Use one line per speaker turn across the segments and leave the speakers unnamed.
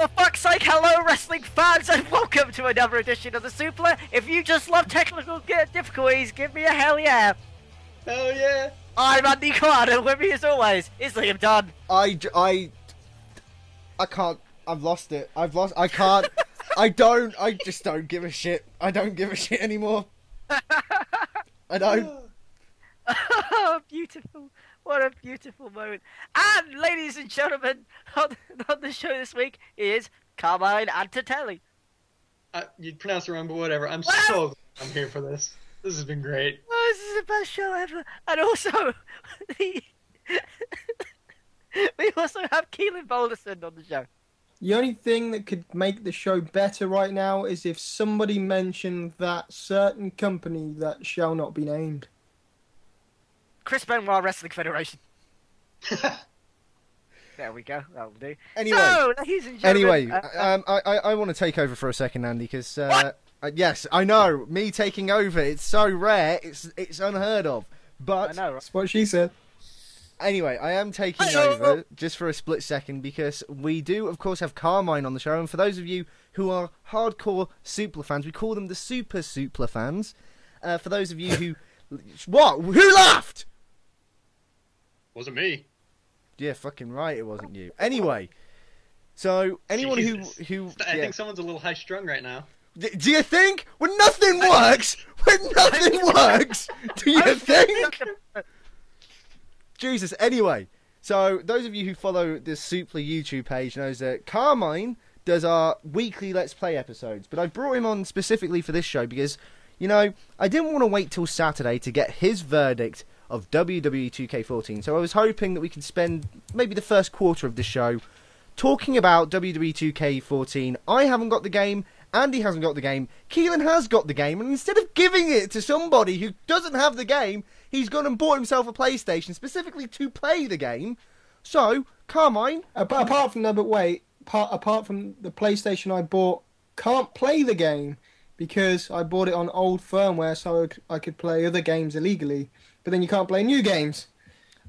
for fuck's sake, hello wrestling fans and welcome to another edition of the Supler. If you just love technical difficulties, give me a hell yeah.
Hell yeah.
I'm Andy Quad and with me as always is Liam Dunn.
I can't. I've lost it. I can't. I just don't give a shit. I don't give a shit anymore. I don't.
Beautiful. What a beautiful moment. And ladies and gentlemen, on the show this week is Carmine Antitelli.
You'd pronounce it wrong, but whatever. I'm so glad I'm here for this. This has been great.
Oh, this is the best show ever. And also, we also have Keelan Boulderson on the show.
The only thing that could make the show better right now is if somebody mentioned that certain company that shall not be named.
Chris Benoit Wrestling Federation. There we go. That'll do.
Anyway,
so, ladies and gentlemen,
I want to take over for a second, Andy, because yes, I know me taking over. It's so rare. It's unheard of. But
I know, right?
That's what she said.
Anyway, I am taking over just for a split second because we do, of course, have Carmine on the show. And for those of you who are hardcore Supler fans, we call them the Super Supler fans. For those of you who... What? Who laughed?
Wasn't me.
Yeah, fucking right, it wasn't you. Anyway, so anyone
Jesus.
who
I think someone's a little high-strung right now.
do you think? When nothing works, do you think? Jesus. Anyway, so those of you who follow the Supler YouTube page knows that Carmine does our weekly Let's Play episodes, but I brought him on specifically for this show because, you know, I didn't want to wait till Saturday to get his verdict of WWE 2K14, so I was hoping that we could spend maybe the first quarter of the show talking about WWE 2K14. I haven't got the game, Andy hasn't got the game, Keelan has got the game, and instead of giving it to somebody who doesn't have the game, he's gone and bought himself a PlayStation specifically to play the game. So, Carmine...
Apart from that, but wait, apart from the PlayStation I bought, can't play the game because I bought it on old firmware so I could play other games illegally. But then you can't play new games.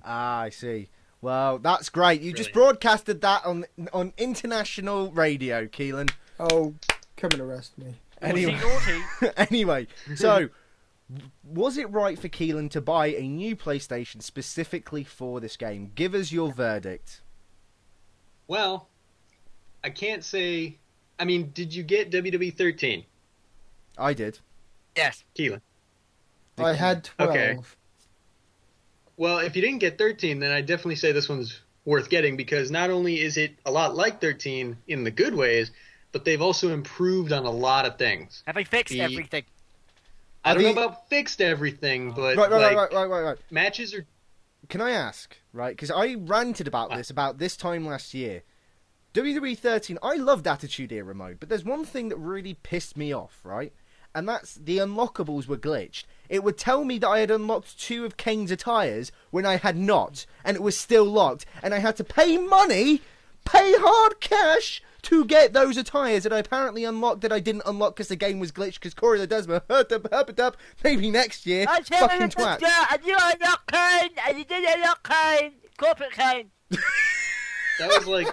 Ah, I see. Well, that's great. You just broadcasted that on international radio, Keelan.
Oh, come and arrest me.
Anyway, anyway, so was it right for Keelan to buy a new PlayStation specifically for this game? Give us your verdict.
Well, I can't say... I mean, did you get WWE 13?
I did.
Yes.
Keelan?
I had 12.
Okay. Well, if you didn't get 13, then I definitely say this one's worth getting because not only is it a lot like 13 in the good ways, but they've also improved on a lot of things.
Have they fixed everything?
I don't know about fixed everything, but
Right.
matches are...
Can I ask, right, because I ranted about this time last year. WWE 13, I loved Attitude Era mode, but there's one thing that really pissed me off, right? And that's the unlockables were glitched. It would tell me that I had unlocked 2 of Kane's attires when I had not, and it was still locked, and I had to pay money, pay hard cash, to get those attires that I apparently unlocked that I didn't unlock because the game was glitched because Corey Ledesma maybe next year. Fucking twat.
And you unlock Kane, and you didn't unlock Kane. Corporate Kane.
That was like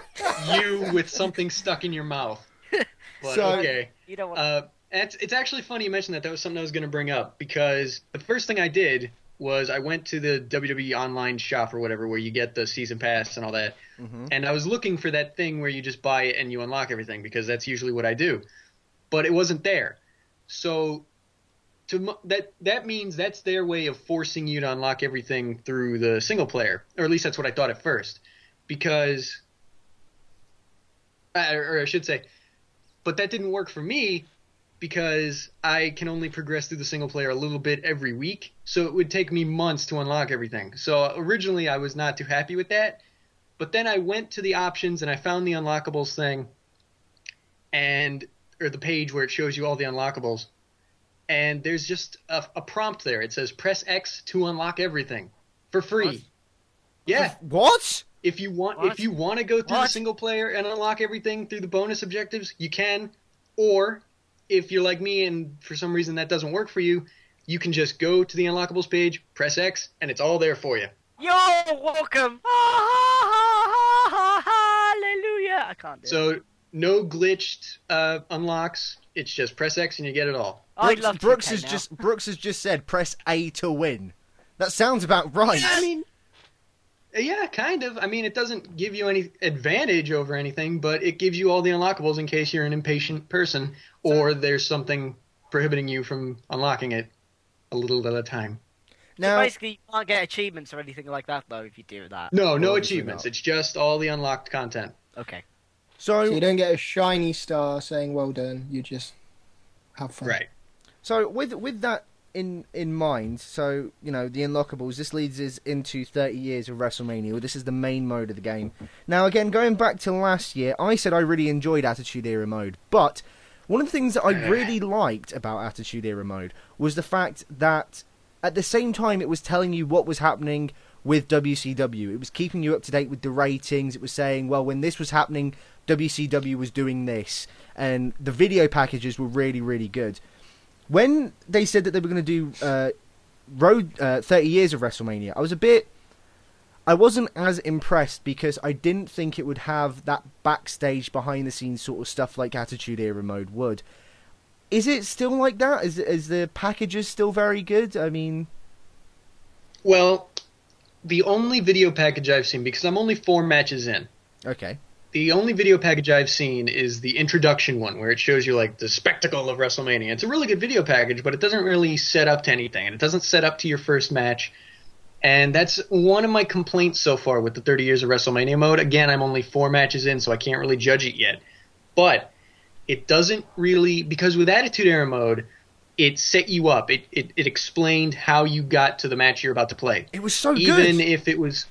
you with something stuck in your mouth. But
So,
okay.
You don't want
It's actually funny you mentioned that. That was something I was going to bring up because the first thing I did was I went to the WWE online shop or whatever where you get the season pass and all that.
Mm-hmm.
And I was looking for that thing where you just buy it and you unlock everything because that's usually what I do. But it wasn't there. So that means that's their way of forcing you to unlock everything through the single player. Or at least that's what I thought at first. Because or I should say, but that didn't work for me because I can only progress through the single player a little bit every week. So it would take me months to unlock everything. So originally I was not too happy with that. But then I went to the options and I found the unlockables thing or the page where it shows you all the unlockables. And there's just a prompt there. It says press X to unlock everything for free.
What?
Yeah.
What?
If you want to go through the single player and unlock everything through the bonus objectives, you can. Or if you're like me and for some reason that doesn't work for you, you can just go to the unlockables page, press X, and it's all there for you.
You're welcome. Hallelujah. I can't do it.
So no glitched unlocks. It's just press X and you get it all.
I love
Brooks
2K
has
now.
just said press A to win. That sounds about right.
I mean, yeah, kind of. I mean, it doesn't give you any advantage over anything, but it gives you all the unlockables in case you're an impatient person or there's something prohibiting you from unlocking it a little at a time.
Now,
So basically, you can't get achievements or anything like that, though, if you do that.
No, no
obviously
achievements.
not.
It's just all the unlocked content.
Okay.
So
so
you don't get a shiny star saying well done. You just have fun.
Right.
So with that in mind, so the unlockables. This leads us into 30 years of WrestleMania. Well, this is the main mode of the game. Now, again, going back to last year, I said I really enjoyed Attitude Era mode, but one of the things that I really liked about Attitude Era mode was the fact that at the same time it was telling you what was happening with WCW. It was keeping you up to date with the ratings. It was saying, well, when this was happening, WCW was doing this, and the video packages were really, really good. When they said that they were going to do 30 years of WrestleMania, I wasn't as impressed because I didn't think it would have that backstage, behind-the-scenes sort of stuff like Attitude Era mode would. Is it still like that? Is the packages still very good? I mean...
Well, the only video package I've seen, because I'm only 4 matches in,
Okay.
the only video package I've seen is the introduction one, where it shows you like the spectacle of WrestleMania. It's a really good video package, but it doesn't really set up to anything, and it doesn't set up to your first match. And that's one of my complaints so far with the 30 years of WrestleMania mode. Again, I'm only 4 matches in, so I can't really judge it yet. But it doesn't really, because with Attitude Era mode, it set you up. It explained how you got to the match you're about to play.
It was so good.
Even if it was,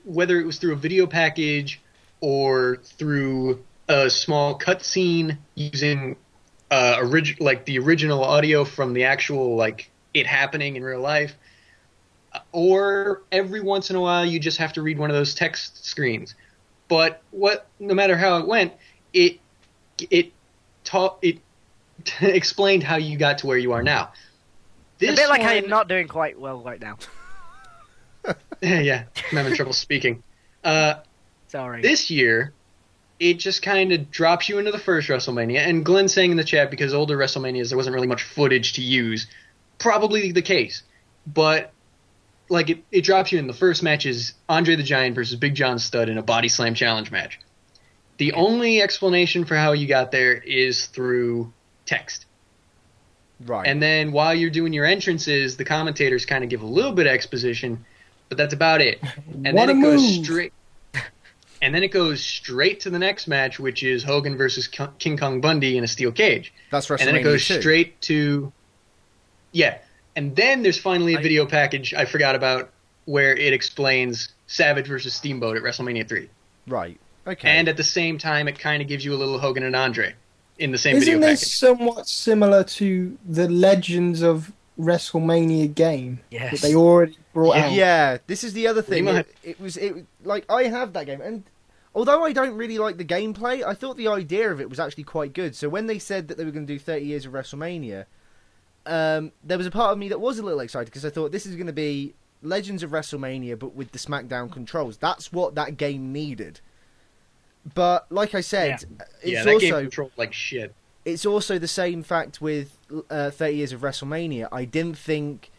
whether it was through a video package or through a small cutscene using the original audio from the actual it happening in real life, or every once in a while you just have to read one of those text screens. But no matter how it went, it explained how you got to where you are now.
It's a bit like how you're not doing quite well right now.
Yeah, I'm having trouble speaking.
Sorry.
This year, it just kind of drops you into the first WrestleMania. And Glenn's saying in the chat, because older WrestleManias, there wasn't really much footage to use. Probably the case. But, it drops you in. The first match is Andre the Giant versus Big John Studd in a Body Slam Challenge match. The only explanation for how you got there is through text.
Right.
And then while you're doing your entrances, the commentators kind of give a little bit of exposition, but that's about it. And
What
then
a
it goes
move.
straight. And then it goes straight to the next match, which is Hogan versus King Kong Bundy in a steel cage.
That's WrestleMania
And then it goes
2.
straight to... Yeah. And then there's finally a video package I forgot about where it explains Savage versus Steamboat at WrestleMania 3.
Right. Okay.
And at the same time, it kind of gives you a little Hogan and Andre in the same
Isn't
video
this
package.
somewhat similar to the Legends of WrestleMania game
Yes.
that they already brought out?
Yeah, this is the other thing.
Pretty much.
It was I have that game, and although I don't really like the gameplay, I thought the idea of it was actually quite good. So when they said that they were going to do 30 years of WrestleMania, there was a part of me that was a little excited because I thought this is going to be Legends of WrestleMania, but with the SmackDown controls. That's what that game needed. But like I said, it's
that game
also
controlled like shit.
it's also the same fact with 30 years of WrestleMania. I didn't think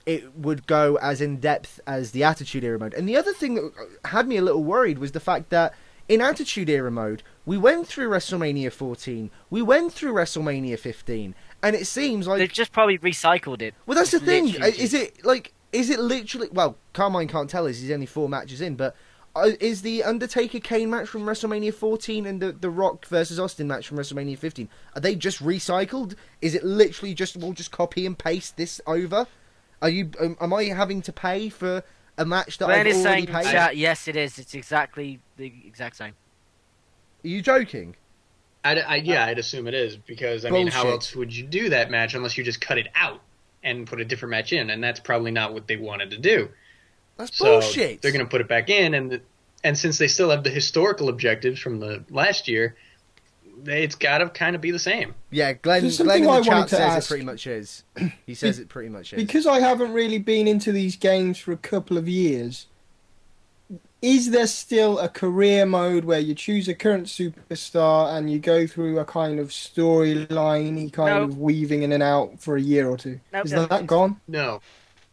it would go as in depth as the Attitude Era mode. And the other thing that had me a little worried was the fact that in Attitude Era mode, we went through WrestleMania 14, we went through WrestleMania 15, and it seems like
They've just probably recycled it.
well, that's the thing.
Literally
Is it literally? Well, Carmine can't tell us. He's only 4 matches in, but. Is the Undertaker Kane match from WrestleMania 14 and the Rock versus Austin match from WrestleMania 15, are they just recycled? Is it literally we'll just copy and paste this over? Am I having to pay for a match that
Glenn
I've
is
already
saying,
paid?
chat, yes, it is. It's exactly the exact same.
Are you joking?
I'd assume it is, because, I mean, how
Bullshit.
else would you do that match unless you just cut it out and put a different match in? And that's probably not what they wanted to do.
That's
So
bullshit.
they're going to put it back in, and since they still have the historical objectives from the last year, it's got to kind of be the same.
Yeah, Glenn
There's
in
something
the
I
chat
wanted to
says it
ask.
pretty much is. He says it pretty much is.
Because I haven't really been into these games for a couple of years, is there still a career mode where you choose a current superstar and you go through a kind of storyline kind of weaving in and out for a year or two?
Nope,
Is
doesn't
that gone?
No,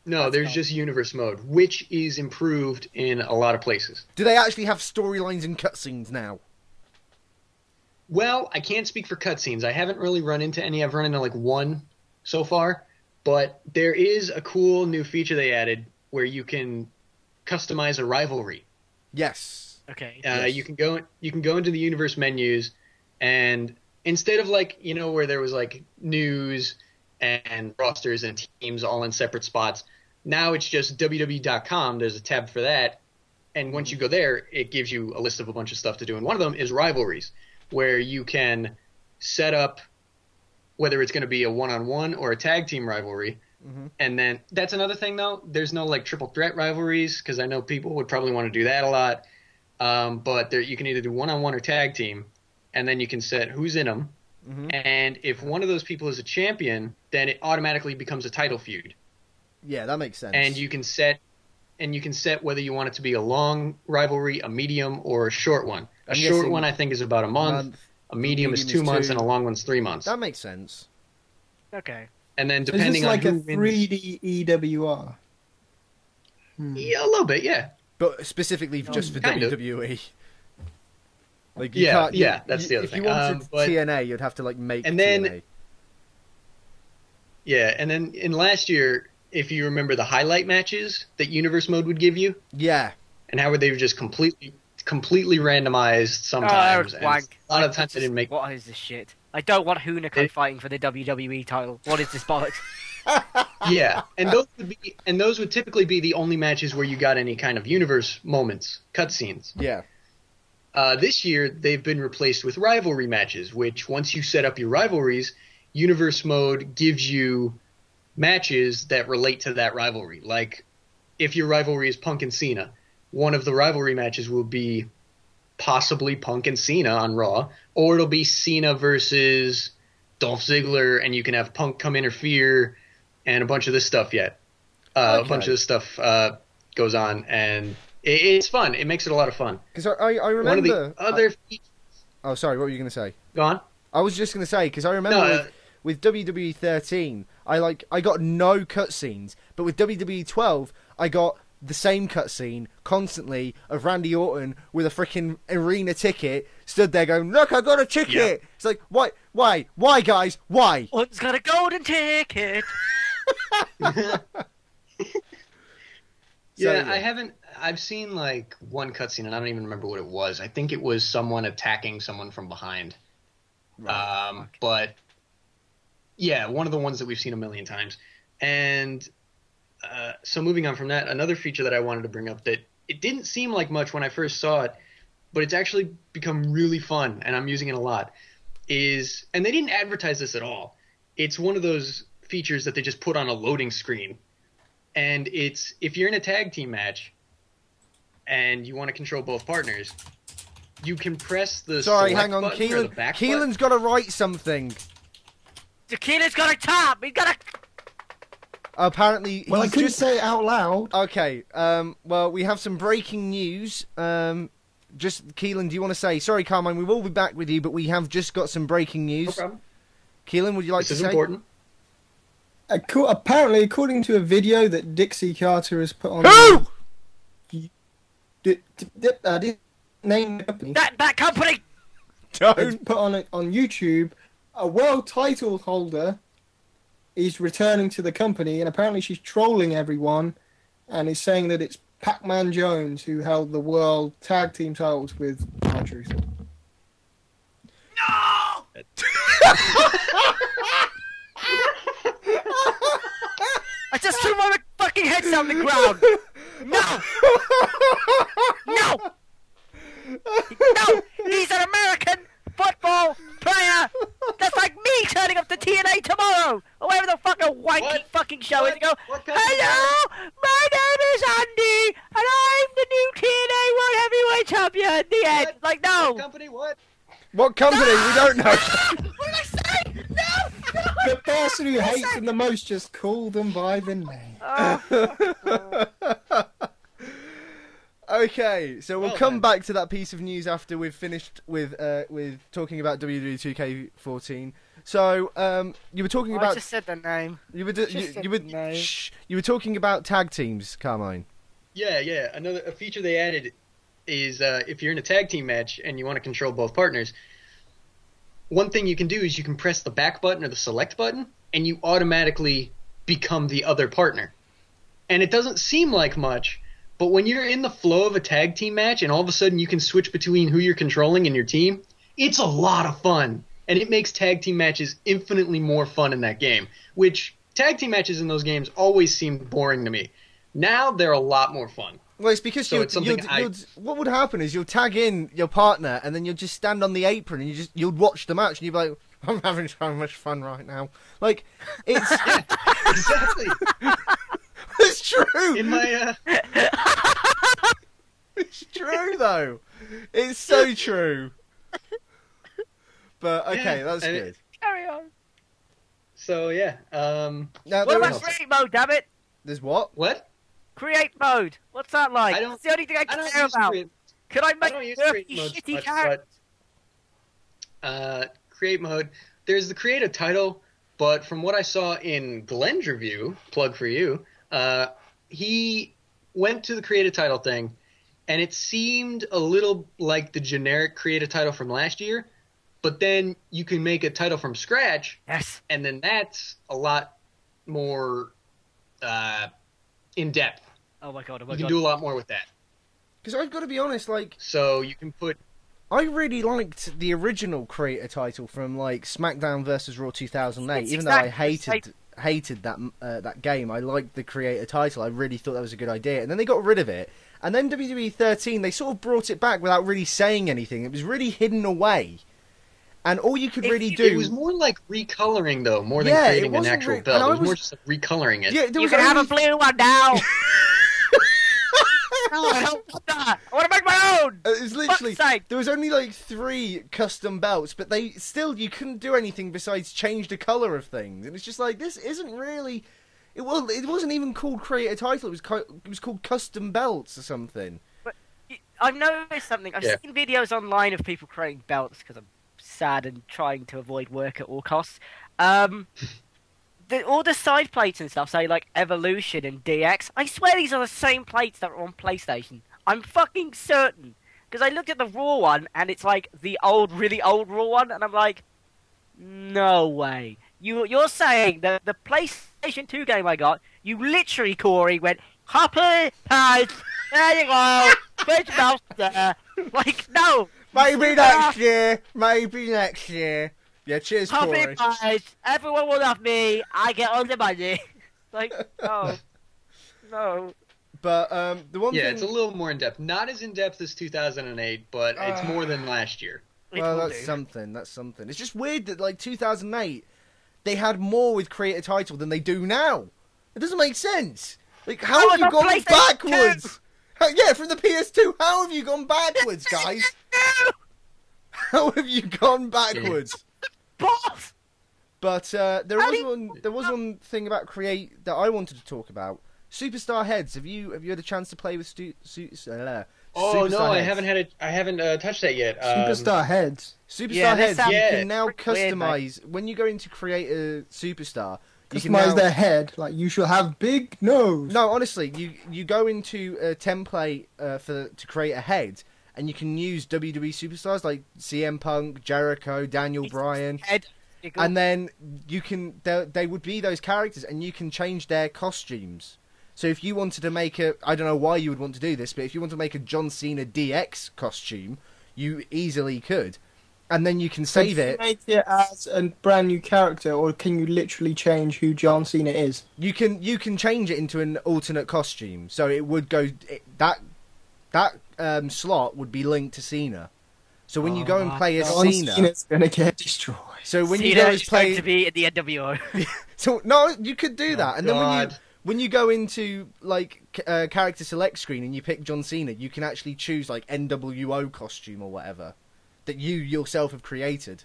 That's
there's
gone.
just universe mode, which is improved in a lot of places.
Do they actually have storylines and cutscenes now?
Well, I can't speak for cutscenes. I haven't really run into any. I've run into like one so far, but there is a cool new feature they added where you can customize a rivalry.
Yes.
Okay.
Yes.
You can go into the universe menus, and instead of like, you know, where there was like news and rosters and teams all in separate spots, now it's just www.com. There's a tab for that, and once you go there, it gives you a list of a bunch of stuff to do, and one of them is rivalries, where you can set up whether it's going to be a one-on-one or a tag team rivalry.
Mm-hmm.
And then that's another thing, though. There's no like triple threat rivalries, because I know people would probably want to do that a lot. But there, you can either do one-on-one or tag team, and then you can set who's in them.
Mm-hmm.
And if one of those people is a champion, then it automatically becomes a title feud.
Yeah, that makes sense.
And you can set whether you want it to be a long rivalry, a medium, or a short one. A short one, I think, is about a month. A medium is 2 months, and a long one's 3 months.
That makes sense.
Okay.
And then
Is
depending
this like
on
a
who wins,
3D EWR?
yeah, a little bit, yeah.
But specifically just for
kind of.
WWE. Like
Yeah,
can't,
that's the other
if
thing.
you wanted
But-
TNA, you'd have to like make
And then-
TNA.
Yeah, and then in last year, if you remember the highlight matches that Universe Mode would give you,
Yeah.
and how they were just completely randomized
Oh,
sometimes. and
wank.
a lot of times they didn't make.
What is this shit? I don't want Hunico fighting for the WWE title. What is this bollocks?
Yeah, and those would typically be the only matches where you got any kind of universe moments, cutscenes.
Yeah.
This year, they've been replaced with rivalry matches, which once you set up your rivalries, Universe Mode gives you matches that relate to that rivalry. Like, if your rivalry is Punk and Cena, one of the rivalry matches will be possibly Punk and Cena on Raw, or it'll be Cena versus Dolph Ziggler, and you can have Punk come interfere, and a bunch of this stuff yet. A bunch of this stuff goes on, and it's fun. It makes it a lot of fun.
Because I remember...
One of the other features...
Oh, sorry, what were you going to say?
Go on.
I was just going to say, because I remember with WWE 13, I got no cutscenes, but with WWE 12, I got the same cutscene constantly of Randy Orton with a freaking arena ticket, stood there going, "Look, I got a ticket!"
Yeah.
It's like, why, guys, why?
Orton's got a golden ticket.
Yeah, I've seen like one cutscene, and I don't even remember what it was. I think it was someone attacking someone from behind.
Right.
But yeah, one of the ones that we've seen a million times. And so moving on from that, another feature that I wanted to bring up that it didn't seem like much when I first saw it, but it's actually become really fun, and I'm using it a lot, is, and they didn't advertise this at all, it's one of those features that they just put on a loading screen. And it's, if you're in a tag team match and you want to control both partners, you can press the
Sorry,
select
hang on,
button or the back
Keelan's got to write something.
Tequila's got a top. He's got a.
Apparently,
Well, I
he's
couldn't
just...
say it out loud.
Okay, well, we have some breaking news. Just, Keelan, do you want to say... Sorry, Carmine, we will be back with you, but we have just got some breaking
No
news.
problem.
Keelan, would you like
This is
to say?
important.
Apparently, according to a video that Dixie Carter has put on...
Who?
Name the company.
That company.
It's
Don't.
put on YouTube. A world title holder is returning to the company, and apparently she's trolling everyone and is saying that it's Pac Man Jones who held the world tag team titles with R-Truth.
No. I just threw my fucking head down the ground. No. No. No. He's an American football player. That's like me turning up to TNA tomorrow, or whatever the fuck a wanky
What?
fucking show is. And go,
What kind of-
hello, my name is Andy, and I'm the new TNA World Heavyweight Champion. The end.
What?
Like, no.
What company? What?
What company? We don't know.
What did I say? No.
The person who hates them the most just called them by the name.
Oh,
Okay, so we'll
Well
come
then.
back to that piece of news after we've finished with talking about WWE 2K14. So you were talking
I
about
just said the name.
you were
just
you,
said
you were
no.
shh, you were talking about tag teams, Carmine.
Yeah. A feature they added is if you're in a tag team match and you want to control both partners, one thing you can do is you can press the back button or the select button, and you automatically become the other partner. And it doesn't seem like much, but when you're in the flow of a tag team match and all of a sudden you can switch between who you're controlling and your team, it's a lot of fun. And it makes tag team matches infinitely more fun in that game, which tag team matches in those games always seemed boring to me. Now they're a lot more fun.
Well, it's because
So it's something
what would happen is you'll tag in your partner and then you'll just stand on the apron and you'll watch the match and you'll be like, I'm having so much fun right now. Like, it's...
Exactly.
It's true!
In my,
It's true, though. It's so true. But, okay,
Yeah,
that's
and
good.
Carry on.
So, yeah.
Now,
What
there
about
is...
create mode, damn it?
There's what?
What?
Create mode. What's that like?
I don't-
It's the only thing I
I don't
care
use
about.
create,
Could I
I
make
don't use
nerfy
create mode
shitty
much,
characters?
but create mode. There's the create a title, but from what I saw in Glenn's review, plug for you, he went to the create a title thing, and it seemed a little like the generic create a title from last year, but then you can make a title from scratch,
Yes.
and then that's a lot more in depth.
Oh my god, oh my
You can
god.
do a lot more with that.
Because I've got to be honest, like,
So you can put
I really liked the original creator title from, like, SmackDown vs. Raw 2008.
It's
Even though I
exactly the
hated that game, I liked the creator title. I really thought that was a good idea. And then they got rid of it. And then WWE 13, they sort of brought it back without really saying anything. It was really hidden away. And all you could really do...
It was more like recoloring, though, more than
Yeah, it
creating an
wasn't
actual
and
belt.
I
It was more
was-
just like recoloring it.
Yeah, there
You
was
can have a
only...
blue one now. Oh, hell, what the- I want to make my own.
It's literally...
Fuck's sake.
There was only, like, 3 custom belts, but they still... You couldn't do anything besides change the colour of things. And it's just like, this isn't really... It wasn't even called creator title. It was called custom belts or something.
I've noticed something. I've seen videos online of people creating belts because I'm sad and trying to avoid work at all costs. All the side plates and stuff say like Evolution and DX. I swear these are the same plates that are on PlayStation. I'm fucking certain. Because I looked at the Raw one and it's like the old, really old Raw one, and I'm like, no way. You're saying that the PlayStation 2 game I got, you literally, Corey, went, Happy Pies, there you go, which mouse there? Like, no.
Maybe next year. Maybe next year. Yeah, cheers,
Happy
Corey.
Pies, everyone will love me, I get all the money. Like, no. No.
But the one
Yeah,
thing...
it's a little more in depth. Not as in depth as 2008, but it's more than last year.
Well,
It will
that's
do.
something. That's something. It's just weird that, like, 2008, they had more with creator title than they do now. It doesn't make sense. Like, how
Oh,
have you
it's on
gone
PlayStation
backwards? Yeah, from the PS2, how have you gone backwards, guys? How have you gone backwards?
Boss!
But there
How
was
do you-
one thing about create that I wanted to talk about. Superstar heads. Have you had a chance to play with Superstar
I
heads?
haven't touched that yet.
Superstar heads.
Superstar
Yeah, this
heads.
sounds
You
Yeah.
can now
pretty weird,
customize when you go into create a superstar. You can
Customize
now...
their head. Like, you should have big nose.
No, honestly, you go into a template to create a head, and you can use WWE superstars like CM Punk, Jericho, Daniel Bryan,
Head.
and then you can they would be those characters, and you can change their costumes. So if you wanted to make I don't know why you would want to do this, but if you want to make a John Cena DX costume, you easily could, and then you can save
Can you
it.
make it as a brand new character, or can you literally change who John Cena is?
You can change it into an alternate costume, so it would go that slot would be linked to Cena. So when you go and play as
John
Cena,
Cena's gonna get destroyed.
so when you
Cena
go
is
as
going to
play,
be in the NWO.
so no, you could do that, and then
God.
when you go into like character select screen and you pick John Cena, you can actually choose like NWO costume or whatever that you yourself have created.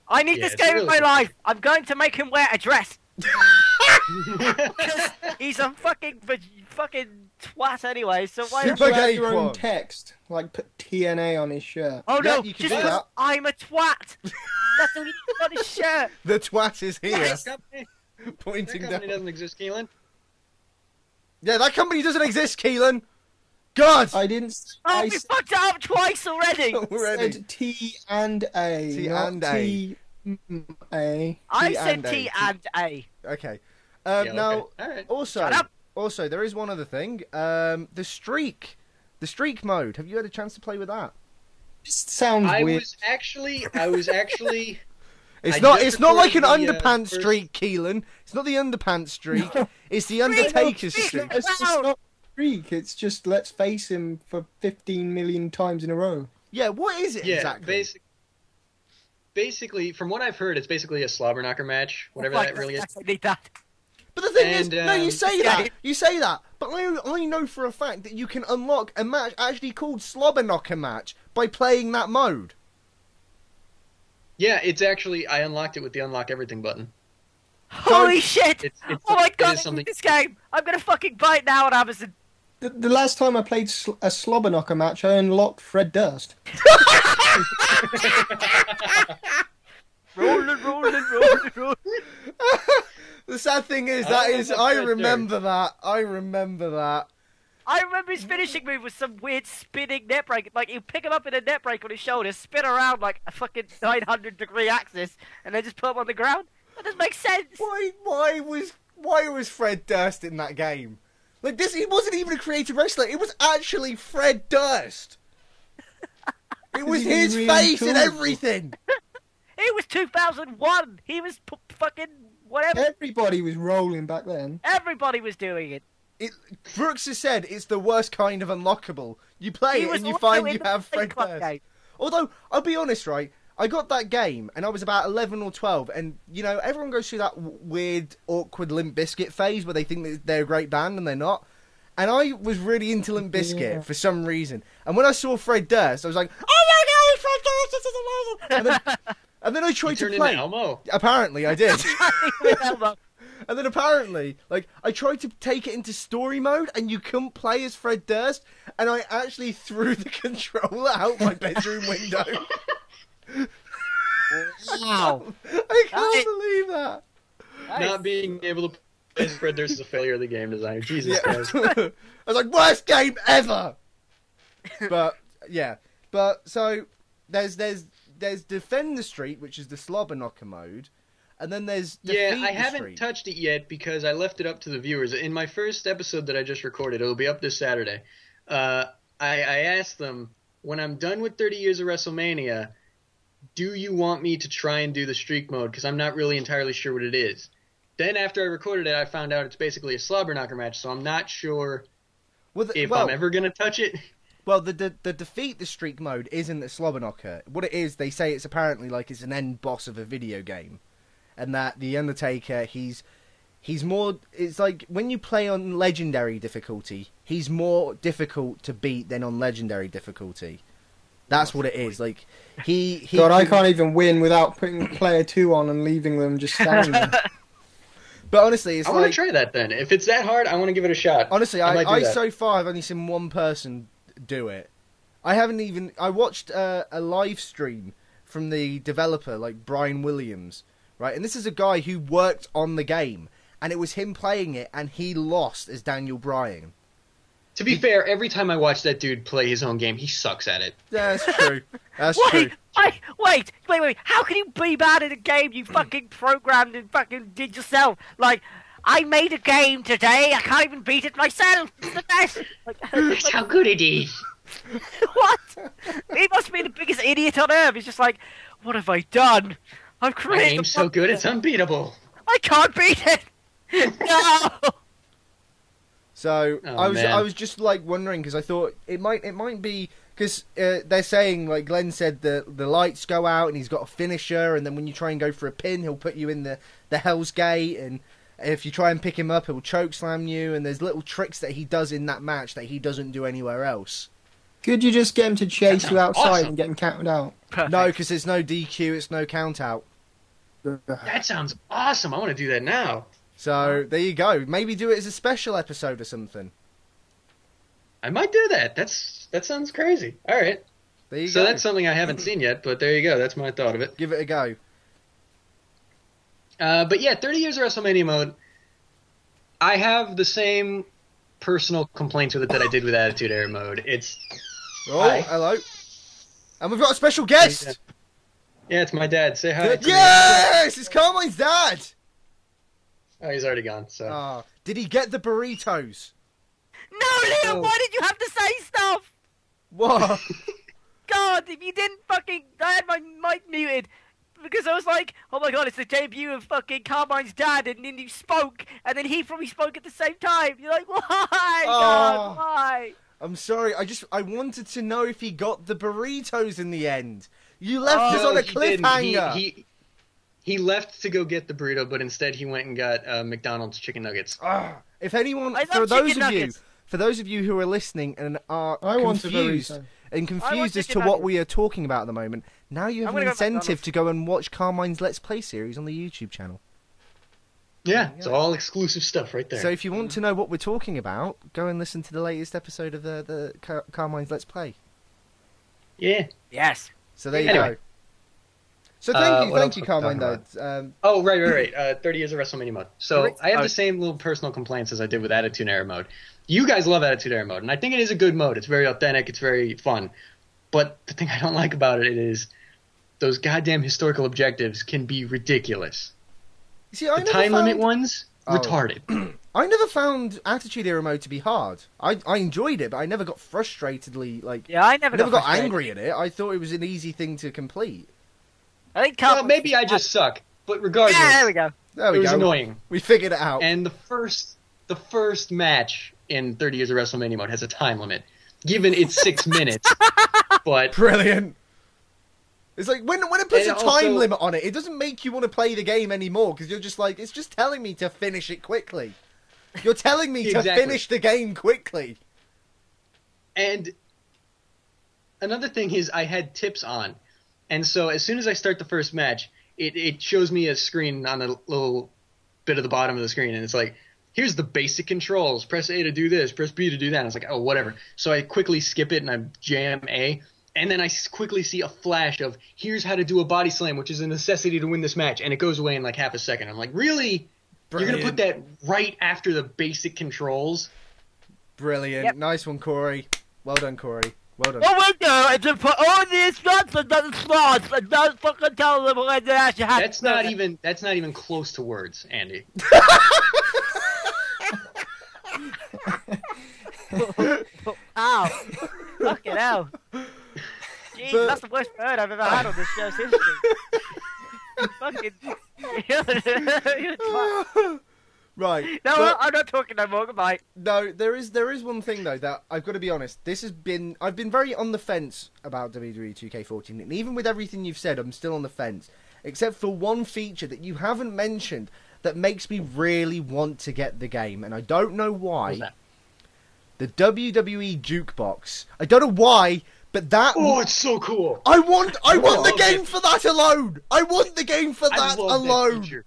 I need
Yeah,
this
it's
game in my
really
life. I'm going to make him wear a dress. Because he's a fucking twat anyway, so why?
Super
Just add
gay
your own
quad.
text, like put TNA on his shirt.
Oh
Yeah,
no,
you can
just
do
put,
that.
I'm a twat. That's all you put on his shirt.
The twat is here,
That company,
pointing down.
doesn't exist, Keelan.
Yeah, that company doesn't exist, Keelan. God!
I didn't.
Oh,
I
we fucked it up twice already.
Already.
said T and A,
T
not
and A.
T A.
I
T
said
and A.
T and A.
Okay.
Yeah,
Now,
okay. All right.
Shut up.
also, there is one other thing. The streak mode. Have you had a chance to play with that?
This sounds
I
weird.
was actually.
It's
I
not.
just
It's not like an
recorded the,
underpants
first-
streak, Keelan. It's not the underpants streak. It's the Undertaker's
streak.
streak.
It's just not freak. It's just let's face him for 15 million times in a row.
Yeah. What is it
Yeah,
exactly?
basically, from what I've heard, it's basically a slobber knocker match, whatever that really is.
I need that.
But the thing is,
And,
no, you say that,
yeah.
you say that, but I know for a fact that you can unlock a match actually called Slobber Knocker match by playing that mode.
Yeah, it's actually I unlocked it with the unlock everything button.
Holy shit!
It's-
Oh my
it
god,
is
I
something-
need this game. I'm gonna fucking buy it now on Amazon.
The last time I played a slobber knocker match, I unlocked Fred Durst.
Rolling.
The sad thing is,
I
that
don't know
is,
about
I
Fred
remember that. I remember that.
I remember his finishing move was some weird spinning net break. Like, he'd pick him up in a net break on his shoulder, spin around like a fucking 900-degree axis, and then just put him on the ground. That doesn't make sense.
Why was Fred Durst in that game? Like this, he wasn't even a creative wrestler. It was actually Fred Durst. It was
He was
his
really
face and
cool.
everything.
It was 2001. He was fucking whatever.
Everybody was rolling back then.
Everybody was doing it.
Brooks has said it's the worst kind of unlockable. You play
He
it
was
and you
also
find
in
you
the
have
Fight
Fred
Club
Durst.
game.
Although, I'll be honest, right? I got that game and I was about 11 or 12, and you know, everyone goes through that weird, awkward Limp Bizkit phase where they think that they're a great band and they're not. And I was really into Limp Bizkit
Yeah.
for some reason. And when I saw Fred Durst, I was like, "Oh my God, Fred Durst! This is amazing!" And then I
You
tried to
turned
play.
into Elmo.
Apparently, I did.
With Elmo.
And then apparently, like, I tried to take it into story mode, and you couldn't play as Fred Durst, and I actually threw the controller out my bedroom window.
Wow.
I can't
Nice.
believe that.
Not being able to play as Fred Durst is a failure of the game designer. Jesus
Yeah.
Christ.
I was like, worst game ever. But yeah, but so there's Defend the Street, which is the slobber knocker mode, and then there's
Yeah,
Defeat
I
the
haven't
Street.
touched it yet because I left it up to the viewers. In my first episode that I just recorded, it'll be up this Saturday. I asked them, when I'm done with 30 years of WrestleMania, do you want me to try and do the streak mode? Because I'm not really entirely sure what it is. Then after I recorded it, I found out it's basically a slobber knocker match, so I'm not sure if I'm ever going to touch it.
Well, the Defeat the Streak mode isn't the slobber knocker. What it is, they say it's apparently like it's an end boss of a video game, and that the Undertaker, he's more. It's like when you play on legendary difficulty, he's more difficult to beat than on legendary difficulty. That's what it is. Like he
God, I can't even win without putting player 2 on and leaving them just standing there.
But honestly, it's
I want
like
to try that then. If it's that hard, I want to give it a shot.
honestly,
I might do
I
that.
so far have only seen one person do it. I haven't even. I watched a live stream from the developer, like Brian Williams, right? And this is a guy who worked on the game, and it was him playing it, and he lost as Daniel Bryan.
To be fair, every time I watch that dude play his own game, he sucks at it.
Yeah, that's true. That's true.
Wait. How can you be bad at a game you fucking programmed and fucking did yourself? Like, I made a game today. I can't even beat it myself. It's the best. Like,
That's how good it is.
what? He must be the biggest idiot on earth. He's just like, what have I done? I've
My
created.
game's so good, it's unbeatable.
I can't beat it. No.
So
Oh,
I
man.
was just like wondering because I thought it might be because they're saying, like Glenn said, the lights go out and he's got a finisher, and then when you try and go for a pin, he'll put you in the Hell's Gate, and if you try and pick him up, he'll choke slam you, and there's little tricks that he does in that match that he doesn't do anywhere else.
Could you just get him to chase you outside
awesome.
and get him counted out?
Perfect.
No, because there's no DQ, it's no count out.
That sounds awesome. I want to do that now.
So there you go. Maybe do it as a special episode or something.
I might do that. That sounds crazy. All right.
There you
So
go.
that's something I haven't seen yet, but there you go. That's my thought of it.
Give it a go.
But yeah, 30 years of WrestleMania mode. I have the same personal complaints with it that I did with Attitude Era mode. It's
Oh,
Hi.
hello. And we've got a special guest.
Yeah, it's my dad. Say hi. to me.
Yes, it's Carmine's dad.
Oh, he's already gone. So
Ah, did he get the burritos?
No, Liam,
Oh.
why did you have to say stuff?
What?
God, if you didn't fucking... I had my mic muted. Because I was like, oh my god, it's the debut of fucking Carmine's dad, and then you spoke, and then he probably spoke at the same time. You're like, why, God, why?
I'm sorry. I wanted to know if he got the burritos in the end. You left us
No,
on a
he didn't.
cliffhanger.
He left to go get the burrito, but instead he went and got McDonald's chicken nuggets.
If anyone,
I
for
love
those
chicken
of you,
nuggets.
for those of you who are listening and are
I want a
confused
burrito.
and
I
confused
want
as to
chicken
what
nuggets.
we are talking about at the moment, now you have
I'm
an
gonna go
incentive
McDonald's.
to go and watch Carmine's Let's Play series on the YouTube channel.
Yeah, it's all exclusive stuff right there.
So if you want to know what we're talking about, go and listen to the latest episode of the Carmine's Let's Play.
yeah.
Yes.
So there you
Anyway.
go. So thank
what
you,
else
Carmine.
was I
Though.
Oh, right. 30 years of WrestleMania mode. So
Correct.
I have
Oh.
the same little personal complaints as I did with Attitude Era mode. You guys love Attitude Era mode, and I think it is a good mode. It's very authentic. It's very fun. But the thing I don't like about it is those goddamn historical objectives can be ridiculous.
See, I
The
never
time limit
found-
ones,
Oh.
retarded.
I never found Attitude Era mode to be hard. I enjoyed it, but I never got frustratedly like.
Yeah, I never,
I never got
frustrated.
angry at it. I thought it was an easy thing to complete.
I think
Well, maybe I just suck. But regardless,
Yeah, there we go.
There
it
we
was
go.
annoying.
We figured it out.
And the first match in 30 years of WrestleMania mode has a time limit, given it's 6 minutes. But
Brilliant. It's like when it puts a
And
time
also-
limit on it, it doesn't make you want to play the game anymore because you're just like, it's just telling me to finish it quickly. You're telling me to
Exactly.
finish the game quickly.
And another thing is I had tips on. And so as soon as I start the first match, it shows me a screen on a little bit of the bottom of the screen. And it's like, here's the basic controls. Press A to do this. Press B to do that. And I was like, oh, whatever. So I quickly skip it and I jam A. And then I quickly see a flash of, here's how to do a body slam, which is a necessity to win this match. And it goes away in like half a second. I'm like, really? You're going to put that right after the basic controls?
Brilliant.
Yep.
Nice one, Corey. Well done, Corey. Well done.
What we do is to put all the instructions on the slots and don't fucking tell them when they actually have
That's
to do
not
it.
even close to words, Andy.
Ow. Fucking hell. Jeez,
But-
that's the worst word I've ever had on this show's history. Fucking... You're a twat.
Right.
No,
but-
I'm not talking no more. Goodbye.
No, there is one thing though that I've got to be honest. I've been very on the fence about WWE 2K14, and even with everything you've said, I'm still on the fence. Except for one feature that you haven't mentioned that makes me really want to get the game, and I don't know why.
What's that?
The WWE jukebox. I don't know why, but that.
Oh, it's so cool.
I want the
love
game
it.
for that alone. I want the game for
I
that
love
alone.
that feature.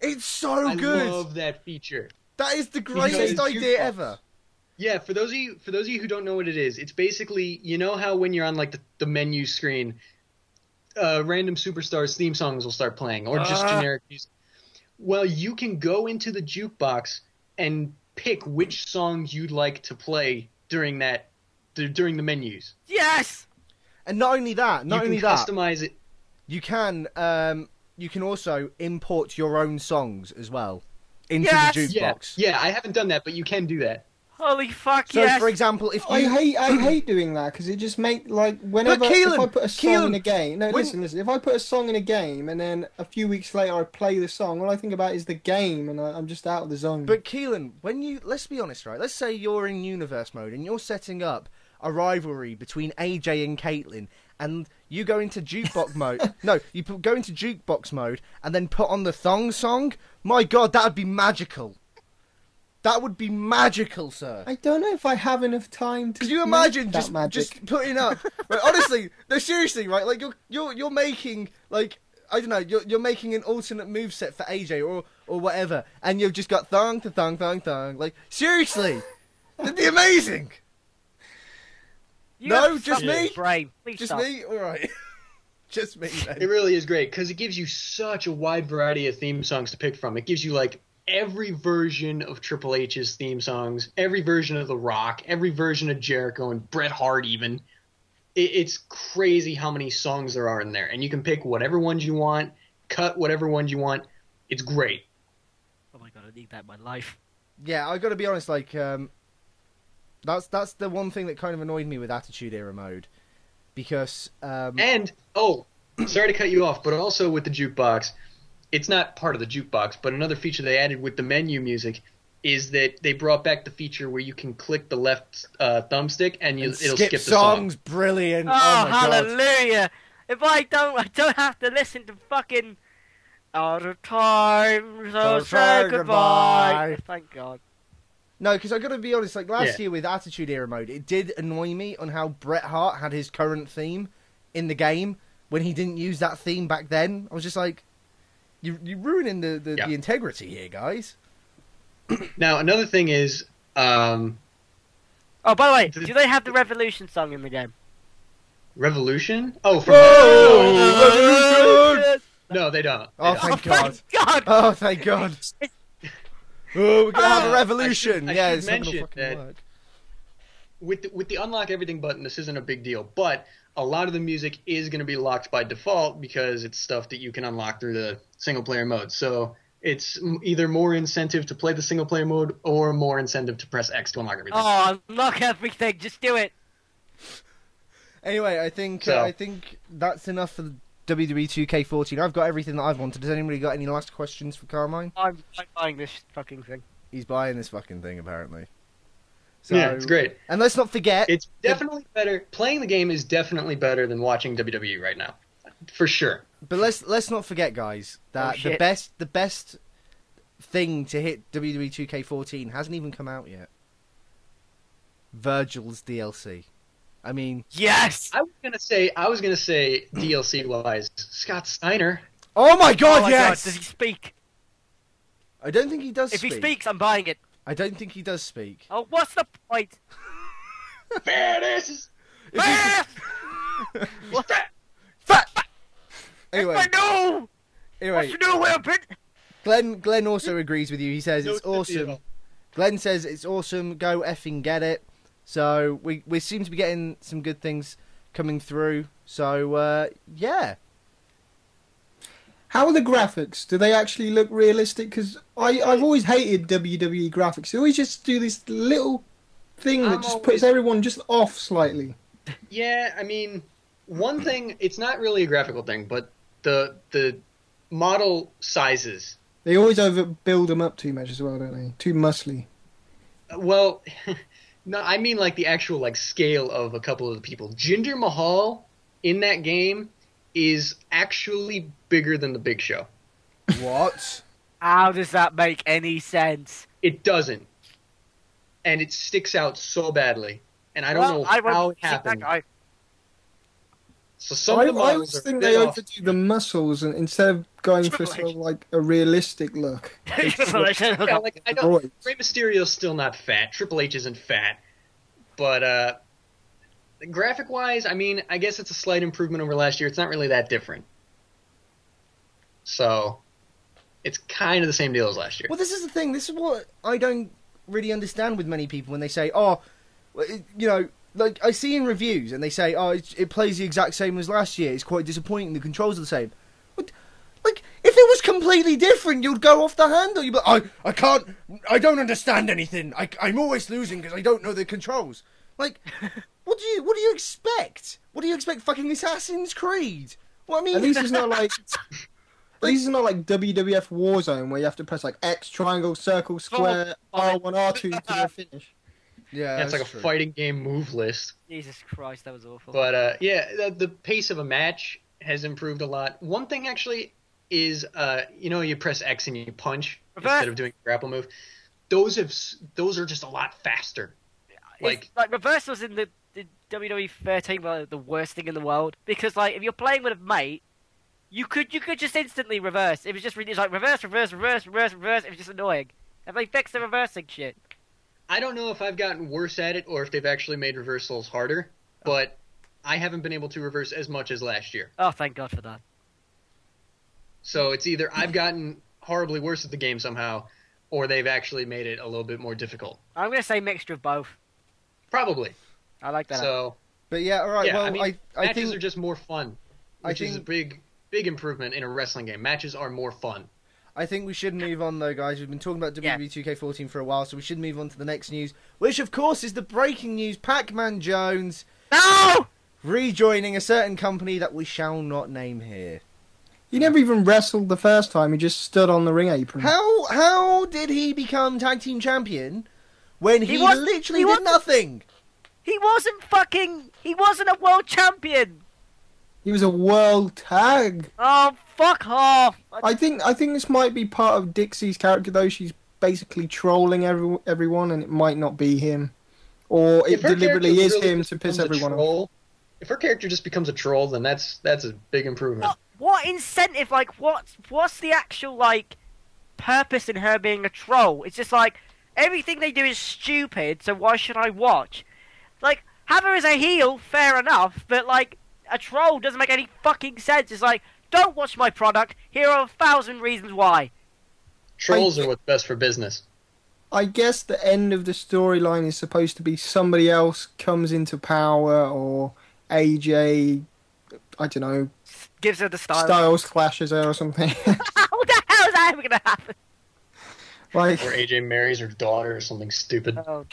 It's so
I
good.
love that feature.
That is the
Because
greatest idea
jukebox.
ever.
Yeah, for those of you who don't know what it is, it's basically, you know how when you're on like the menu screen, random superstars theme songs will start playing or just generic music. Well, you can go into the jukebox and pick which songs you'd like to play during the menus.
Yes!
And not only that,
You can customize it.
you can also import your own songs as well into
Yes!
the jukebox.
Yeah, I haven't done that, but you can do that.
Holy fuck,
So,
yes!
for example, if
I
you
hate doing that because it just make like whenever
Keelan,
if I put a song
Keelan,
in a game. No,
when-
listen. If I put a song in a game and then a few weeks later I play the song, all I think about is the game and I'm just out of the zone.
But Keelan, let's be honest, right? Let's say you're in universe mode and you're setting up a rivalry between AJ and Caitlyn, and you go into jukebox mode. No, go into jukebox mode and then put on the thong song. My God, that would be magical. That would be magical, sir.
I don't know if I have enough time to.
Could you
make
imagine
that magic?
just putting up? Right, honestly, no, seriously, right? Like you're making like I don't know, you're making an alternate moveset for AJ or whatever, and you've just got thong to thong thong thong. Like seriously, it'd be amazing.
You
No,
have
just
something
me?
in your brain. Please
Just
stop.
me? Alright. Just me
It
then.
really is great because it gives you such a wide variety of theme songs to pick from. It gives you like every version of Triple H's theme songs, every version of The Rock, every version of Jericho and Bret Hart even. It's crazy how many songs there are in there. And you can pick whatever ones you want, cut whatever ones you want. It's great.
Oh my god, I need that in my life.
Yeah, I gotta be honest, like, that's the one thing that kind of annoyed me with Attitude Era mode. Because,
And, sorry to cut you off, but also with the jukebox, it's not part of the jukebox, but another feature they added with the menu music is that they brought back the feature where you can click the left thumbstick and it'll skip the
songs,
song.
brilliant.
Oh,
Oh my god.
hallelujah! If I don't have to listen to fucking all the time, so say goodbye. Thank God.
No, because I gotta be honest, like last
Yeah.
year with Attitude Era mode, it did annoy me on how Bret Hart had his current theme in the game when he didn't use that theme back then. I was just like, you're ruining the integrity here, guys.
Now, another thing is,
Oh, by the way, do they have the Revolution song in the game?
Revolution? Oh, from
Whoa!
No, they don't.
Oh,
They don't.
thank God.
God!
Oh, thank God. Oh, we're gonna have a revolution.
I
Yeah,
should
it's not gonna
mention
fucking
that-
work.
With the unlock everything button, this isn't a big deal, but a lot of the music is going to be locked by default because it's stuff that you can unlock through the single player mode. So it's either more incentive to play the single player mode or more incentive to press X to unlock everything.
Oh, unlock everything. Just do it.
Anyway, I think that's enough for the WWE 2K14. I've got everything that I've wanted. Has anybody got any last questions for Carmine?
I'm buying this fucking thing.
He's buying this fucking thing, apparently. So,
Yeah, it's great.
And let's not forget,
It's definitely better. Playing the game is definitely better than watching WWE right now, for sure.
but let's not forget, guys, that
shit.
the best thing to hit WWE 2K14 hasn't even come out yet. Virgil's DLC. I mean,
Yes.
I was gonna say DLC wise, Scott Steiner.
oh my
Oh
God,
my
yes!
God, does he speak?
I don't think he does
If
speak.
he speaks, I'm buying it.
I don't think he does speak.
Oh, what's the point?
Fairness.
Ah!
Fat! Anyway,
I know.
anyway,
What's the new weapon?
Glenn also agrees with you. He says it's
No
awesome.
deal.
Glenn says it's awesome. Go effing get it. So we seem to be getting some good things coming through. So yeah.
How are the graphics? Do they actually look realistic? Because I've always hated WWE graphics. They always just do this little thing that just puts everyone just off slightly.
Yeah, I mean, one thing, it's not really a graphical thing, but the model sizes.
They always overbuild them up too much as well, don't they? Too muscly.
Well, no, I mean like the actual like scale of a couple of the people. Jinder Mahal in that game is actually bigger than the Big Show.
What?
How does that make any sense?
It doesn't. And it sticks out so badly. And I don't know how it happened. So some
I
of the models
always
are
think
bit
they
off.
overdo the muscles and instead of going for sort of like a realistic look. they just look-
Yeah, like, I don't, Rey Mysterio's still not fat. Triple H isn't fat. But graphic-wise, I mean, I guess it's a slight improvement over last year. It's not really that different. So, it's kind of the same deal as last year.
Well, this is the thing. This is what I don't really understand with many people when they say, "Oh, well, you know." Like, I see in reviews, and they say, "Oh, it plays the exact same as last year. It's quite disappointing. The controls are the same." What? Like, if it was completely different, you'd go off the handle. You'd be like, I don't understand anything. I'm always losing because I don't know the controls. Like, what do you expect? What do you expect? Fucking Assassin's Creed? Well, I mean,
At least it's not like. At least it's not like WWF Warzone where you have to press like X, triangle, circle, square, R1, R2 to the finish.
yeah,
It's like a
true.
fighting game move list.
Jesus Christ, that was awful.
But, yeah, the pace of a match has improved a lot. One thing, actually, is, you press X and you punch instead of doing a grapple move. Those are just a lot faster.
Like reversals in the WWE 13 were the worst thing in the world because like if you're playing with a mate, you could just instantly reverse. It was just really like reverse. It was just annoying. And they fixed the reversing shit.
I don't know if I've gotten worse at it or if they've actually made reversals harder. but I haven't been able to reverse as much as last year.
Oh, thank God for that.
So it's either I've gotten horribly worse at the game somehow, or they've actually made it a little bit more difficult.
I'm going to say mixture of both.
Probably.
I like that.
So,
But yeah, all right.
yeah,
well,
I mean,
I
matches
think
are just more fun, which is a big improvement in a wrestling game. Matches are more fun.
I think we should move on, though, guys. We've been talking about
Yeah.
WWE 2K14 for a while, so we should move on to the next news, which, of course, is the breaking news. Pac Man Jones
No!
rejoining a certain company that we shall not name here.
He never even wrestled the first time. He just stood on the ring apron.
How did he become tag team champion when he literally did
wasn't-
nothing?
He wasn't a world champion!
He was a world tag.
Oh, fuck off!
I think this might be part of Dixie's character, though. She's basically trolling everyone, and it might not be him, or it
If her
deliberately
character
is
really
him
just
to piss
becomes a
everyone off.
troll, if her character just becomes a troll, then that's a big improvement.
What incentive, like, what's the actual, like, purpose in her being a troll? It's just like, everything they do is stupid, so why should I watch? Like, have her as a heel, fair enough, but, like, a troll doesn't make any fucking sense. It's like, don't watch my product, here are 1,000 reasons why.
Trolls are what's best for business.
I guess the end of the storyline is supposed to be somebody else comes into power, or AJ, I don't know,
Gives her the style.
Styles clashes her or something.
How the hell is that ever gonna happen?
Like,
Or AJ marries her daughter or something stupid.
Oh,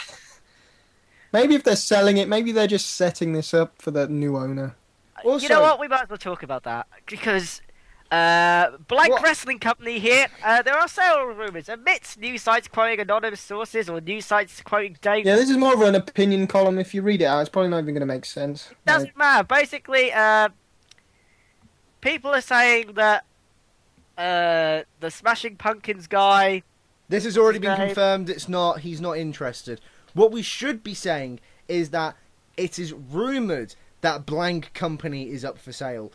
maybe if they're selling it, maybe they're just setting this up for the new owner.
Also-
you know what? We might as well talk about that because Blank
What?
Wrestling Company here. There are several rumors amidst news sites quoting anonymous sources or news sites quoting Dave.
Yeah, this is more of an opinion column. If you read it out, it's probably not even going to make sense.
Doesn't matter. Basically, people are saying that the Smashing Pumpkins guy.
This has already been
Dave.
confirmed. He's not interested. What we should be saying is that it is rumoured that Blank Company is up for sale.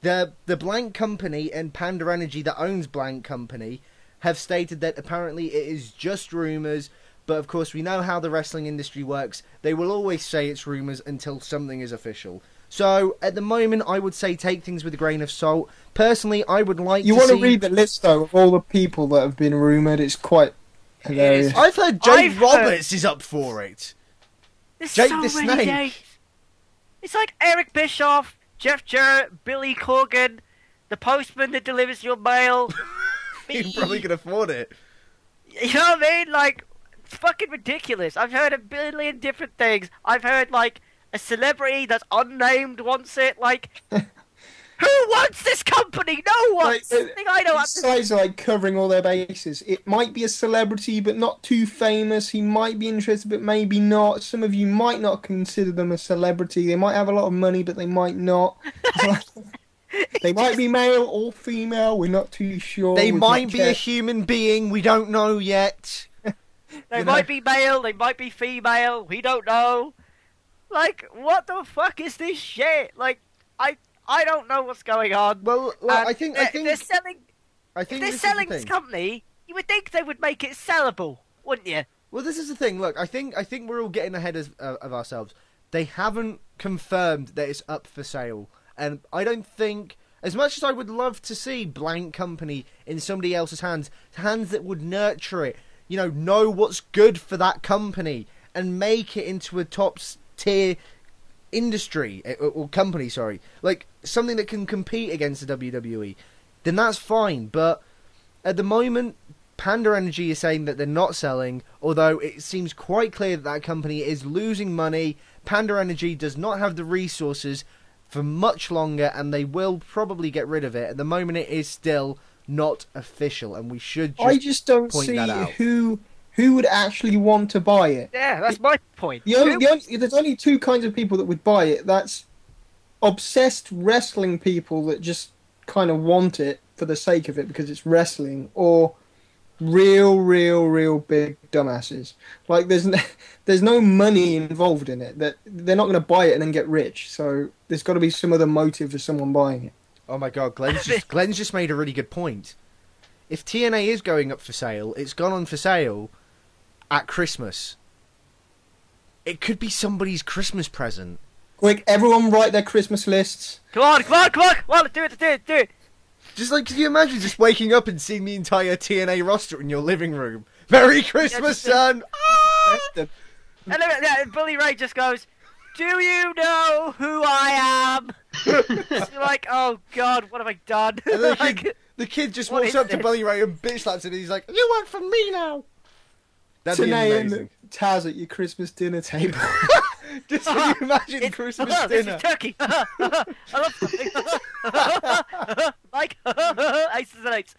The Blank Company and Panda Energy that owns Blank Company have stated that apparently it is just rumours, but of course we know how the wrestling industry works. They will always say it's rumours until something is official. So at the moment I would say take things with a grain of salt. Personally, I would like
You
to
want to
see...
read the list though of all the people that have been rumoured. It's quite hilarious.
I've heard Jake Roberts is up for it.
There's
Jake
so
the
many
Snake.
names. It's like Eric Bischoff, Jeff Jarrett, Billy Corgan, the postman that delivers your mail.
You probably can afford it.
You know what I mean? Like, it's fucking ridiculous. I've heard a billion different things. I've heard, like, a celebrity that's unnamed wants it. Like, who wants this company? No one.
Like,
Thing I don't
These guys are like covering all their bases. It might be a celebrity, but not too famous. He might be interested, but maybe not. Some of you might not consider them a celebrity. They might have a lot of money, but they might not. They might be male or female. We're not too sure.
They
We've
might
not
be a
checked.
human being. We don't know yet.
They
You know-
might be male, they might be female, we don't know. Like, what the fuck is this shit? Like, I don't know what's going on.
Well,
And
I think
if they're selling,
I
if
think
they're
this
selling
is the
this
thing.
company, you would think they would make it sellable, wouldn't you?
Well, this is the thing. Look, I think we're all getting ahead of ourselves. They haven't confirmed that it's up for sale, and I don't think. As much as I would love to see Blank Company in somebody else's hands that would nurture it, know what's good for that company and make it into a top tier industry or company, sorry, like something that can compete against the WWE, then that's fine. But at the moment, Panda Energy is saying that they're not selling, although it seems quite clear that that company is losing money. Panda Energy does not have the resources for much longer, and they will probably get rid of it. At the moment, it is still not official, and we should
I just don't
point
see
that out.
who would actually want to buy it.
Yeah, that's my point.
There's only two kinds of people that would buy it. That's obsessed wrestling people that just kind of want it for the sake of it because it's wrestling, or real big dumbasses. Like there's no money involved in it. That they're not going to buy it and then get rich. So there's got to be some other motive for someone buying it.
Oh my god, Glenn's just made a really good point. If TNA is going up for sale, it's gone on for sale at Christmas. It could be somebody's Christmas present.
Quick, everyone write their Christmas lists.
Come on, come on, come on, come on, do it.
Just like, can you imagine just waking up and seeing the entire TNA roster in your living room? Merry Christmas, son!
And then Bully Ray just goes, "Do you know who I am?" You're like, oh god, what have I done?
And then
Like,
the kid just
what
walks
is
up to
this?
Bully Ray and bitch slaps him and he's like, "You work for me now!" That'd be
TNA
amazing.
and Taz at your Christmas dinner table.
Just can you imagine Christmas
this
dinner?
is turkey. I love something. Like aces and eights.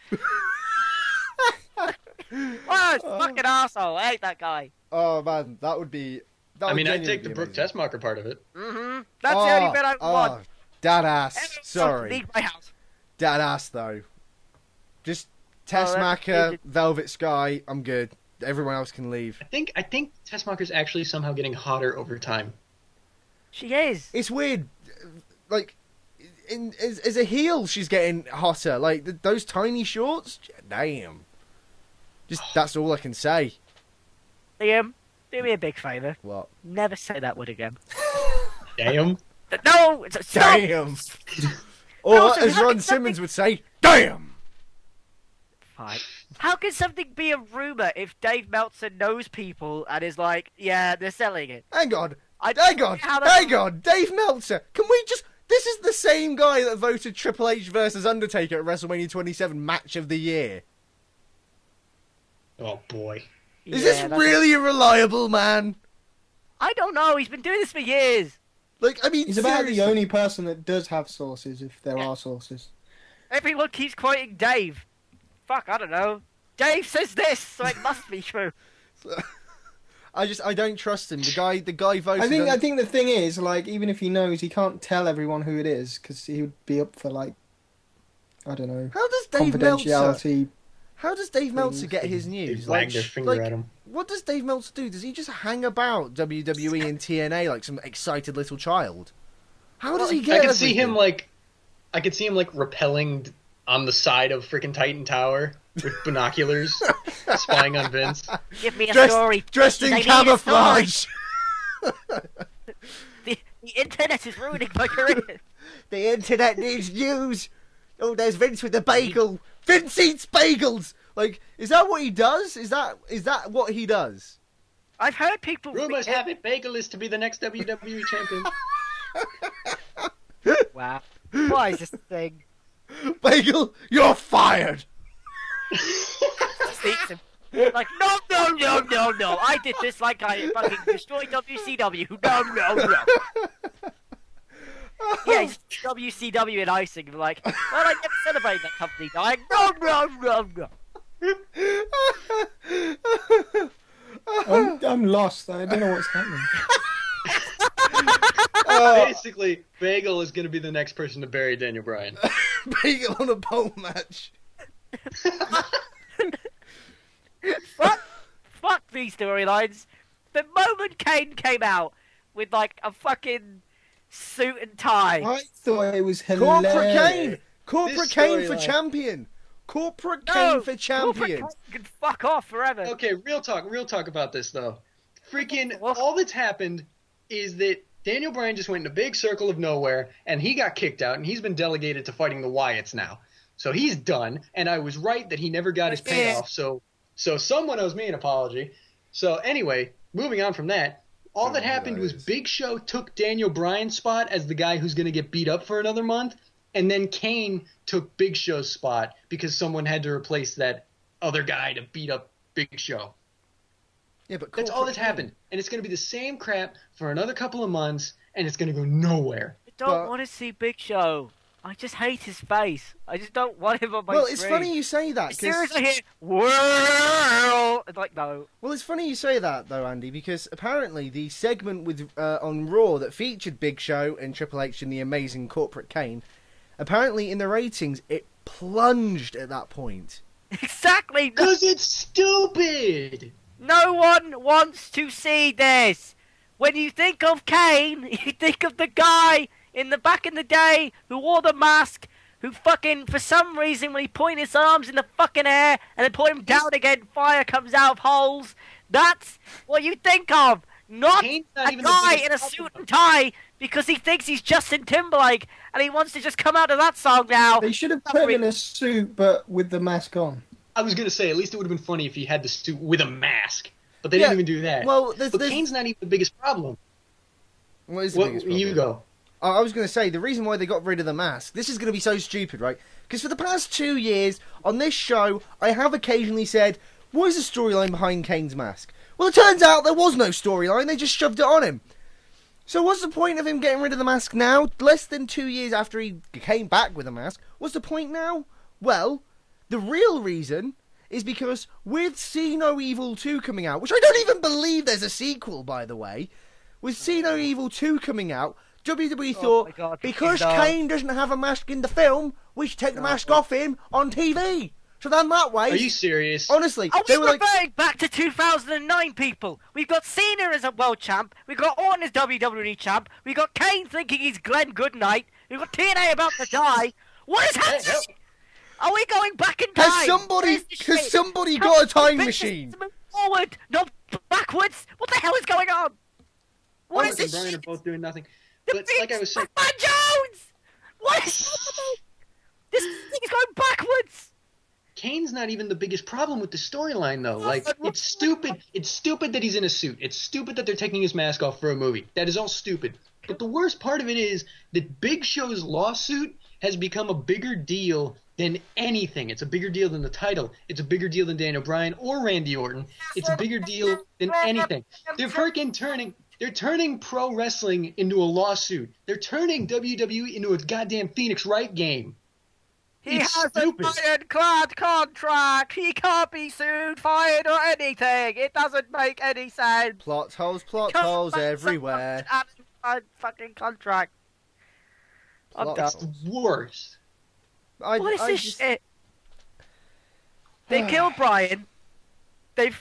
Oh, it's a fucking arsehole. I hate that guy.
Oh man, that would be. That
I
would
mean, I'd
genuinely
take the
be
Brooke
amazing.
Tessmacher part of it.
That's the only bit I want.
Dad ass.
Everyone
Sorry.
leave my house.
Dad ass though. Just
that's
Tessmacher,
it.
Velvet Sky. I'm good. Everyone else can leave.
I think Tessmacher's actually somehow getting hotter over time.
She is.
It's weird. Like, as a heel, she's getting hotter. Like those tiny shorts. Damn. Just that's all I can say.
Liam, do me a big favour.
What?
Never say that word again.
Damn.
No! Stop!
Damn. Or
also,
as
how
Ron
can
Simmons would say, damn.
Fine. How can something be a rumour if Dave Meltzer knows people and is like, yeah, they're selling it?
Hang on.
I
Hang on.
how that-
Hang on. Dave Meltzer. Can we just... This is the same guy that voted Triple H versus Undertaker at WrestleMania 27 match of the year.
Oh boy.
Is
Yeah,
this
that's-
really a reliable man?
I don't know. He's been doing this for years.
Like, I mean,
He's about the
seriously.
only person that does have sources, if there are sources.
Everyone keeps quoting Dave. Fuck, I don't know. Dave says this, so it must be true.
I don't trust him. The guy voted.
I think the thing is, like, even if he knows, he can't tell everyone who it is because he would be up for, like, I don't know,
How does Dave Meltzer?
confidentiality.
How does Dave Meltzer get his
They
news?
wagged their finger at him.
What does Dave Meltzer do? Does he just hang about WWE and TNA like some excited little child? How does he get?
I could see him
everything?
like rappelling on the side of freaking Titan Tower with binoculars, spying on Vince.
Give me a story.
dressed in
I need a
camouflage.
The internet is ruining my career.
The internet needs news. Oh, there's Vince with the bagel. Vince eats bagels. Like, is that what he does? Is that what he does?
I've heard people.
Rumors have it Bagel is to be the next WWE champion.
Wow. Why is this a thing?
Bagel, you're fired.
Speaks him. Like, no. I did this like I fucking destroyed WCW. No. Yeah, it's WCW in icing. Like, well, I never celebrated that company dying. No.
I'm lost. I don't know what's happening.
Basically, Bagel is going to be the next person to bury Daniel Bryan.
Bagel on a pole match.
Fuck these storylines. The moment Kane came out with like a fucking suit and tie.
I thought it was hilarious.
Corporate Kane. Corporate
This
Kane for
storyline.
champion. Corporate
No,
Kane for
Corporate
champion.
Kane can fuck off forever.
Okay, real talk about this though. Freaking all that's happened is that Daniel Bryan just went in a big circle of nowhere and he got kicked out and he's been delegated to fighting the Wyatts now. So he's done, and I was right that he never got his payoff. So someone owes me an apology. So anyway, moving on from that, all that happened was Big Show took Daniel Bryan's spot as the guy who's going to get beat up for another month, and then Kane took Big Show's spot because someone had to replace that other guy to beat up Big Show.
Yeah, but
That's all
Corporate
that's
Kane-
happened, and it's going to be the same crap for another couple of months, and it's going to go nowhere.
I don't
But-
want to see Big Show. I just hate his face. I just don't want him on my
Well,
screen.
it's funny you say that.
As
'cause-
soon as I hear "World," it's like no.
Well, it's funny you say that, though, Andy, because apparently the segment with on Raw that featured Big Show and Triple H and the amazing Corporate Kane, apparently in the ratings, it plunged at that point.
Exactly.
Because it's stupid!
No one wants to see this. When you think of Kane, you think of the guy in the back in the day who wore the mask, who fucking, for some reason, when he pointed his arms in the fucking air and then put him down again, fire comes out of holes. That's what you think of. not
Kane's not
a
even the
guy
biggest
in a
problem.
suit and tie because he thinks he's Justin Timberlake and he wants to just come out of that song now.
They should have put him in a suit, but with the mask on.
I was gonna say, at least it would have been funny if he had the suit with a mask, but they
Yeah,
didn't even do that.
well,
but Kane's not even the biggest problem.
What is the
What
biggest problem?
you go?
I was going to say, the reason why they got rid of the mask, this is going to be so stupid, right? Because for the past 2 years, on this show, I have occasionally said, what is the storyline behind Kane's mask? Well, it turns out there was no storyline, they just shoved it on him. So what's the point of him getting rid of the mask now? Less than 2 years after he came back with a mask. What's the point now? Well, the real reason is because with See No Evil 2 coming out, which I don't even believe there's a sequel, by the way, with See No Evil 2 coming out, WWE thought,
God,
because
no.
Kane doesn't have a mask in the film, we should take the mask off him on TV. So then that way...
Are you serious?
Honestly,
Are
they
we
were like...
referring back to 2009, people? We've got Cena as a world champ. We've got Orton as WWE champ. We've got Kane thinking he's Glenn Goodnight. We've got TNA about to die. What is happening? Are we going back in time?
Has somebody got a time machine?
Move forward, not backwards. What the hell is going on? What is
Orton and
this
Bryan
shit?
are both doing nothing.
The
But
big
like I was saying,
Pac Man Jones! What is happening? This thing is going backwards.
Kane's not even the biggest problem with the storyline, though. Like, it's stupid. It's stupid that he's in a suit. It's stupid that they're taking his mask off for a movie. That is all stupid. But the worst part of it is that Big Show's lawsuit has become a bigger deal than anything. It's a bigger deal than the title. It's a bigger deal than Daniel Bryan or Randy Orton. It's a bigger deal than anything. They're freaking turning pro wrestling into a lawsuit. They're turning WWE into a goddamn Phoenix Wright game.
He
It's
has
stupid.
an ironclad contract. He can't be sued, fired, or anything. It doesn't make any sense.
Plot holes
Can't make
everywhere.
someone an fucking contract. I'm
Plot
done.
It's the worst.
What is this shit? They killed Bryan. They've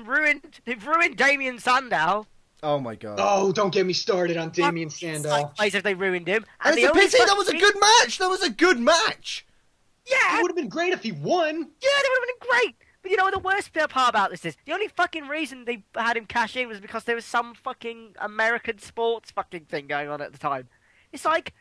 ruined Damien Sandow.
Oh my god.
Oh, don't get me started on Damien Sandow.
Plays if they ruined him.
And it's a pity, that was a good match! That was a good match!
Yeah,
It would have been great if he won.
yeah, that would have been great. But you know what the worst part about this is? The only fucking reason they had him cash in was because there was some fucking American sports fucking thing going on at the time. It's like,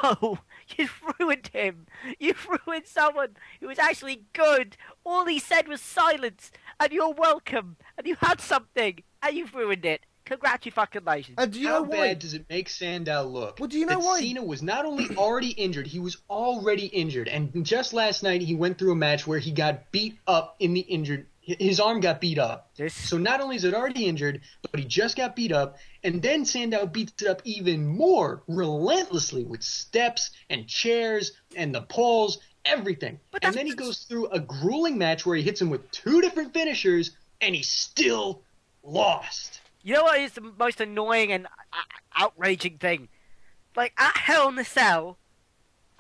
no, you've ruined him. You've ruined someone who was actually good. All he said was silence, and you're welcome, and you had something, and you've ruined it. Congratulations.
And do you
How
know why?
bad does it make Sandow look?
Well, do you know
that
why?
Cena was not only already injured, he was already injured. And just last night, he went through a match where he got beat up in the injured. His arm got beat up. So not only is it already injured, but he just got beat up. And then Sandow beats it up even more relentlessly with steps and chairs and the poles, everything. And then he goes through a grueling match where he hits him with 2 different finishers, and he still lost.
You know what is the most annoying and outraging thing? Like, at Hell in the Cell,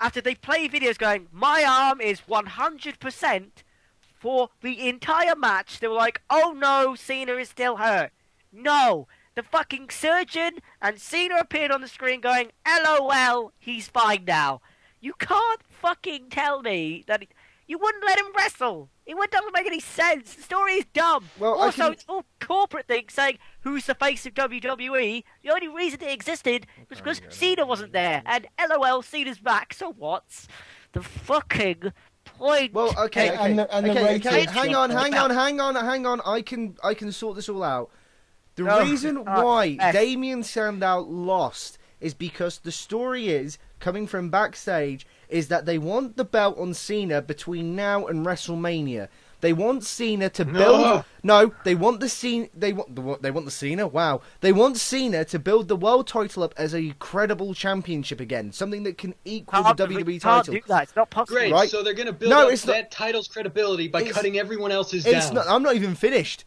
after they play videos going, my arm is 100% for the entire match, they were like, oh no, Cena is still hurt. No, the fucking surgeon and Cena appeared on the screen going, LOL, he's fine now. You can't fucking tell me that you wouldn't let him wrestle. It doesn't make any sense. The story is dumb.
Well,
also, it's all corporate things saying, who's the face of WWE? The only reason it existed was because Cena wasn't there. And LOL, Cena's back, so what's the fucking point?
Well, okay.
And the ratings
Hang on. I can sort this all out. The reason why Damien Sandow lost is because the story is, coming from backstage, is that they want the belt on Cena between now and WrestleMania. They want Cena to build. No, they want the Cena. They want the Cena. Wow, they want Cena to build the world title up as a credible championship again, something that can equal the WWE title.
Can't do that. It's not possible.
Great,
Right.
so they're going to build up
it's not-
that title's credibility by cutting everyone else's
It's
down.
not. I'm not even finished.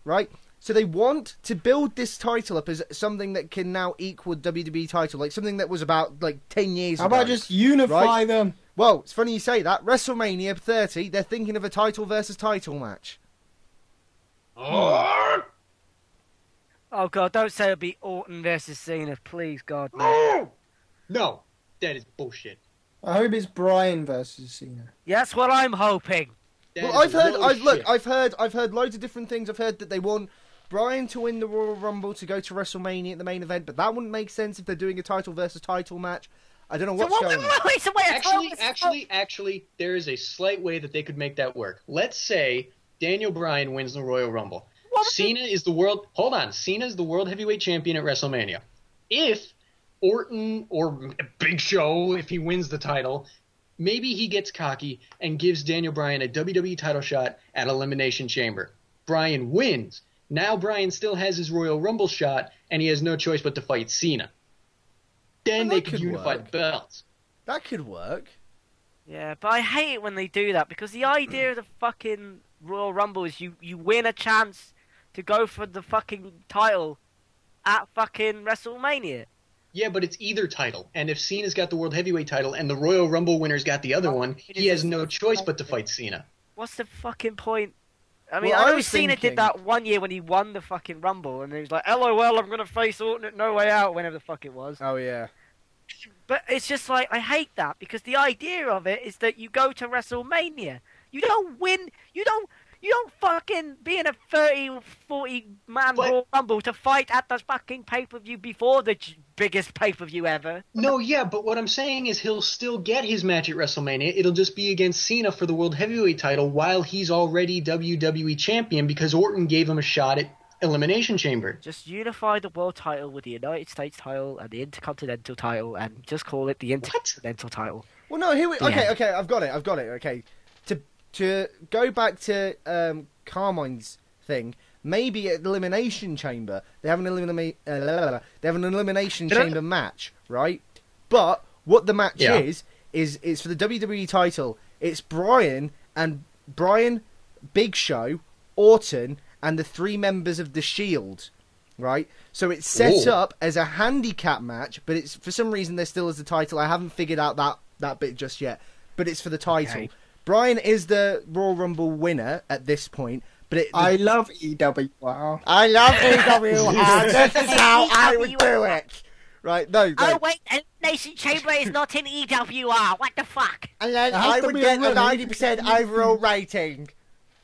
Right. So they want to build this title up as something that can now equal WWE title, like something that was about like 10 years
How
ago.
about just unify
Right.
them?
Well, it's funny you say that. WrestleMania 30, they're thinking of a title versus title match.
Oh god, don't say it'll be Orton versus Cena, please, God. No.
No, that is bullshit.
I hope it's Bryan versus Cena.
That's what I'm hoping.
That
Well,
is bullshit.
I've heard loads of different things. I've heard that they want Bryan to win the Royal Rumble to go to WrestleMania at the main event, but that wouldn't make sense if they're doing a title versus title match. I don't know what's going on.
Actually, there is a slight way that they could make that work. Let's say Daniel Bryan wins the Royal Rumble. Cena is the world heavyweight champion at WrestleMania. If Orton or Big Show, if he wins the title, maybe he gets cocky and gives Daniel Bryan a WWE title shot at Elimination Chamber. Bryan wins. Now Bryan still has his Royal Rumble shot, and he has no choice but to fight Cena. Then they could unify the belts.
That could work.
Yeah, but I hate it when they do that, because the idea of the fucking Royal Rumble is you win a chance to go for the fucking title at fucking WrestleMania.
Yeah, but it's either title. And if Cena's got the World Heavyweight title and the Royal Rumble winner's got the other one, he has no choice but to fight Cena.
What's the fucking point? I mean,
Well,
I
I
know
was
Cena
thinking-
did that one year when he won the fucking Rumble, and he was like, LOL, I'm gonna face Orton at No Way Out, whenever the fuck it was.
Oh, yeah.
But it's just like, I hate that, because the idea of it is that you go to WrestleMania. You don't win, you don't fucking be in a 30 or 40 man Royal Rumble to fight at the fucking pay-per-view before the biggest pay-per-view ever.
No, yeah, but what I'm saying is he'll still get his match at WrestleMania. It'll just be against Cena for the World Heavyweight title while he's already WWE champion because Orton gave him a shot at Elimination Chamber.
Just unify the world title with the United States title and the Intercontinental title, and just call it the Intercontinental title.
Well, no, here we...
Yeah.
Okay, I've got it, okay. To go back to Carmine's thing, maybe at the Elimination Chamber, they have an Elimination Chamber match, right? But what the match is it's for the WWE title. It's Bryan, Big Show, Orton, and the 3 members of the Shield, right? So it's set up as a handicap match, but it's for some reason there still is the title. I haven't figured out that bit just yet, but it's for the title.
Okay.
Bryan is the Royal Rumble winner at this point, but
I love EWR.
I love EWR. This is how I would do it. Right? No.
Oh wait, Elimination Chamber is not in EWR. What the fuck?
And then
has
I
to
would
be
get
a
a
winner.
90% overall rating.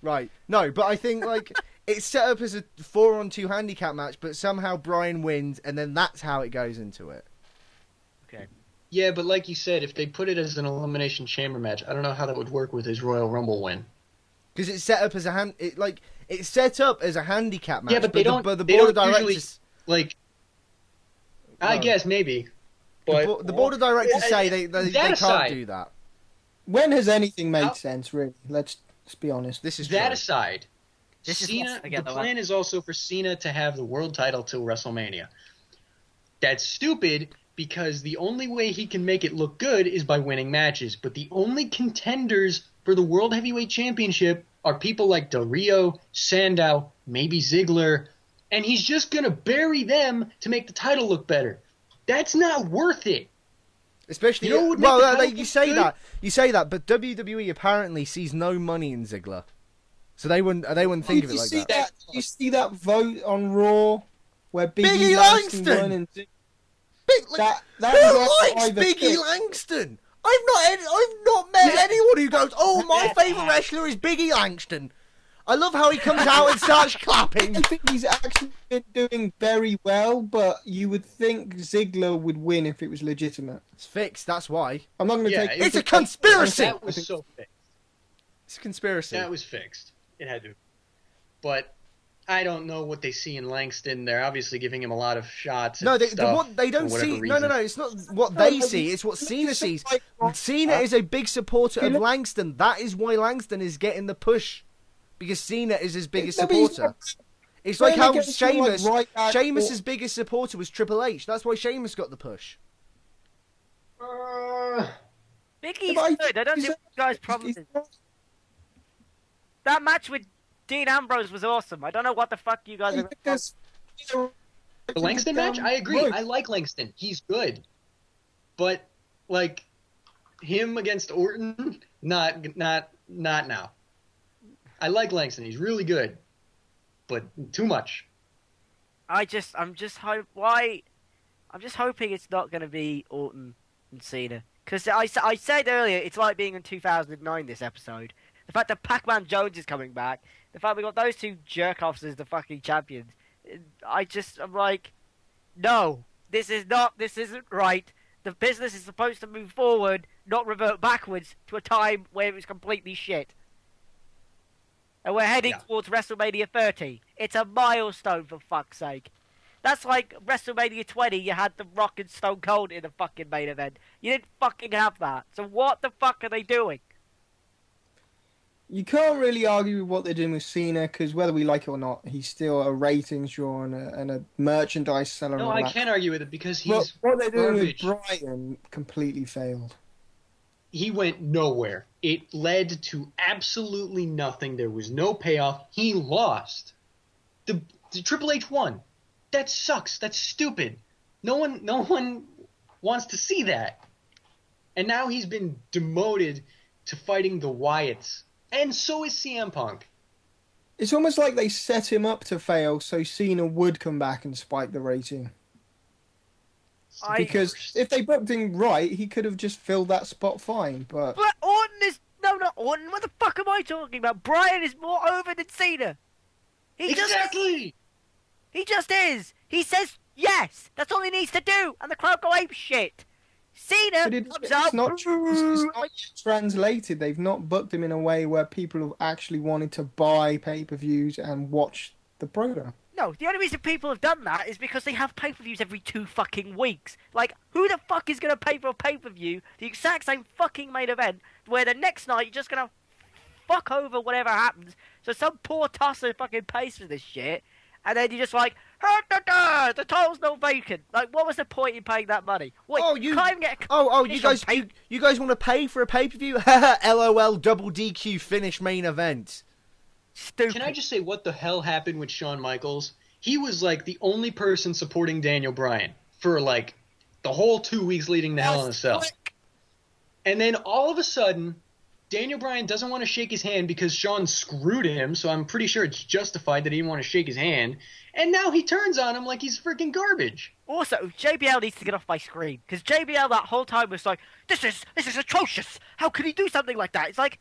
Right? No, but I think like it's set up as a 4-on-2 handicap match, but somehow Bryan wins, and then that's how it goes into it.
Okay.
Yeah, but like you said, if they put it as an Elimination Chamber match, I don't know how that would work with his Royal Rumble win.
Because it's set up as a it's set up as a handicap match.
Yeah, but they don't.
The
they
board of
don't
directors.
usually, like. I
No.
guess maybe, but
The board of directors
Yeah,
say they
that
can't
aside-
do that.
When has anything made
How-
sense, really? Let's be honest.
This is
that
true.
aside,
This is
Cena.
again,
The
the
plan is also for Cena to have the world title till WrestleMania. That's stupid because the only way he can make it look good is by winning matches. But the only contenders for the World Heavyweight Championship are people like Del Rio, Sandow, maybe Ziggler, and he's just gonna bury them to make the title look better. That's not worth it.
Especially,
You know what would make the title
you
look
say
good?
that, but WWE apparently sees no money in Ziggler, so they wouldn't think of it like that.
You see that vote on Raw where
Biggie
Biggie Langston
Langston!
won and
Big, like,
that
who
was
likes
either
Biggie
pick.
I've not met anyone who goes, "Oh, my favourite wrestler is Biggie Langston." I love how he comes out and starts clapping.
I think he's actually been doing very well, but you would think Ziggler would win if it was legitimate.
It's fixed. That's why.
I'm not going to
Yeah,
take.
It's a conspiracy.
That was so fixed.
It's a conspiracy.
That was fixed. It had to. But I don't know what they see in Langston. They're obviously giving him a lot of shots.
No,
and
what they
stuff
don't
for whatever
see.
reason.
No. It's not what they see. It's what Cena sees. Cena is a big supporter of Langston. That is why Langston is getting the push, because Cena is his biggest supporter. It's like how Sheamus's biggest supporter was Triple H. That's why Sheamus got the push.
Biggie's
But
good. I don't see what you guys' problem is. That match with Dean Ambrose was awesome. I don't know what the fuck you guys are.
The Langston match? I agree. I like Langston. He's good. But like him against Orton, not now. I like Langston. He's really good. But too much.
I'm just hoping it's not going to be Orton and Cena. Because I said earlier, it's like being in 2009, this episode. the fact that Pac Man Jones is coming back, the fact we got those two jerk-offs as the fucking champions. I'm like, no, this isn't right. The business is supposed to move forward, not revert backwards to a time where it was completely shit. And we're heading towards WrestleMania 30. It's a milestone, for fuck's sake. That's like WrestleMania 20, you had The Rock and Stone Cold in the fucking main event. You didn't fucking have that. So what the fuck are they doing?
You can't really argue with what they're doing with Cena, because whether we like it or not, he's still a ratings draw and a merchandise seller.
No, I can't argue with it because he's
what they're doing
garbage.
with Bryan completely failed.
He went nowhere. It led to absolutely nothing. There was no payoff. He lost. The Triple H won. That sucks. That's stupid. No one wants to see that. And now he's been demoted to fighting the Wyatts. And so is CM Punk.
It's almost like they set him up to fail so Cena would come back and spike the rating. Because if they booked him right, he could have just filled that spot fine. But
Orton is... No, not Orton. What the fuck am I talking about? Bryan is more over than Cena.
Exactly!
He just is. He says yes. That's all he needs to do. And the crowd go ape shit. Cena comes up.
It's not translated. They've not booked him in a way where people have actually wanted to buy pay-per-views and watch the program.
No, the only reason people have done that is because they have pay-per-views every 2 fucking weeks. Like, who the fuck is going to pay for a pay-per-view, the exact same fucking main event, where the next night you're just going to fuck over whatever happens, so some poor tosser fucking pays for this shit, and then you're just like, the title's not vacant. Like, what was the point in paying that money? What, you can't even get
you guys want to pay for a pay-per-view? LOL, double DQ finish main event.
Stupid.
Can I just say what the hell happened with Shawn Michaels? He was like the only person supporting Daniel Bryan for like the whole 2 weeks leading to Hell in a Cell. And then all of a sudden, Daniel Bryan doesn't want to shake his hand because Shawn screwed him, so I'm pretty sure it's justified that he didn't want to shake his hand. And now he turns on him like he's freaking garbage.
Also, JBL needs to get off my screen, because JBL that whole time was like, this is atrocious. How could he do something like that? It's like,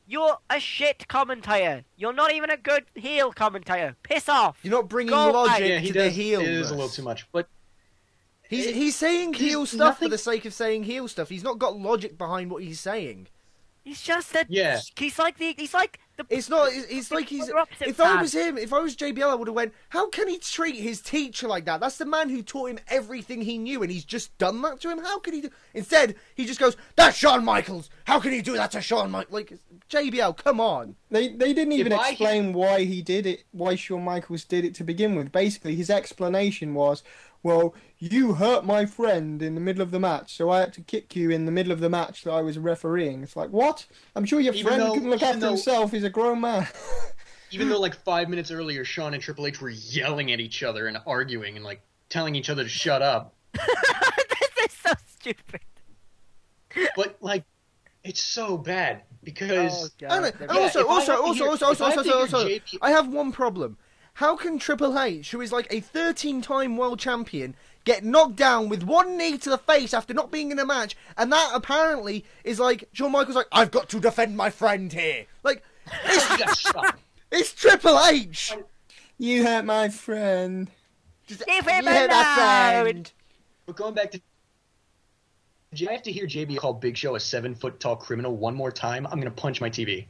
you're a shit commentator. You're not even a good heel commentator. Piss off.
You're not bringing logic to the heel.
It is a little too much, but
he's saying heel stuff for the sake of saying heel stuff. He's not got logic behind what he's saying.
He's just that.
Yeah.
He's like the.
It's not. It's like he's. If I was him, if I was JBL, I would have went. How can he treat his teacher like that? That's the man who taught him everything he knew, and he's just done that to him. How could he do? Instead, he just goes, "That's Shawn Michaels. How can he do that to Shawn Michaels?" Like JBL, come on.
They didn't even explain why he did it. Why Shawn Michaels did it to begin with. Basically, his explanation was, well, you hurt my friend in the middle of the match, so I had to kick you in the middle of the match that I was refereeing. It's like, what? I'm sure your friend can look after himself. He's a grown man.
Even though, like, 5 minutes earlier, Shawn and Triple H were yelling at each other and arguing and, like, telling each other to shut up.
This is so stupid.
But, like, it's so bad because...
Also, I have one problem. How can Triple H, who is like a 13-time world champion, get knocked down with one knee to the face after not being in a match, and that apparently is like, Shawn Michaels like, I've got to defend my friend here. Like, it's Triple H!
You hurt my friend.
Leave him alone!
But going back to... I have to hear JB call Big Show a 7-foot-tall criminal one more time, I'm going to punch my TV.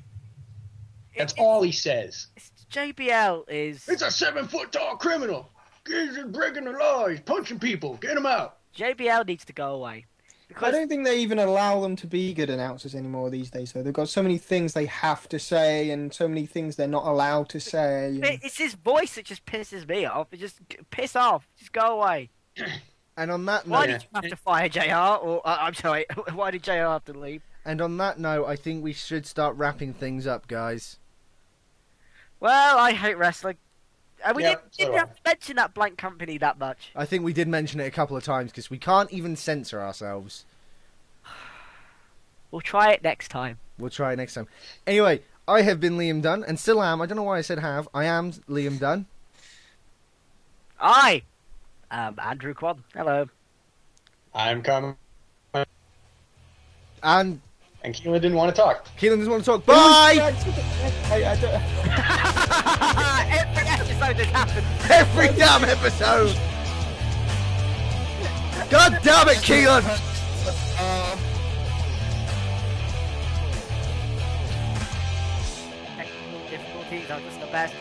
That's all he says.
JBL is...
It's a 7-foot-tall criminal. He's breaking the law. He's punching people. Get him out.
JBL needs to go away.
I don't think they even allow them to be good announcers anymore these days, though. They've got so many things they have to say and so many things they're not allowed to say.
It's his voice that just pisses me off. It just piss off. Just go away.
And on that note...
Why did you have to fire JR? Or, I'm sorry, why did JR have to leave?
And on that note, I think we should start wrapping things up, guys.
Well, I hate wrestling. And we didn't have to mention that blank company that much.
I think we did mention it a couple of times because we can't even censor ourselves.
We'll try it next time.
We'll try it next time. Anyway, I have been Liam Dunn and still am. I don't know why I said have. I am Liam Dunn.
I am Andrew Quad. Hello.
I'm coming.
And
And Keelan didn't want to talk.
Keelan doesn't want to talk. Bye!
I don't...
Every episode has happened.
Every damn episode! God damn it, Keelan!
Technical difficulties are just the best.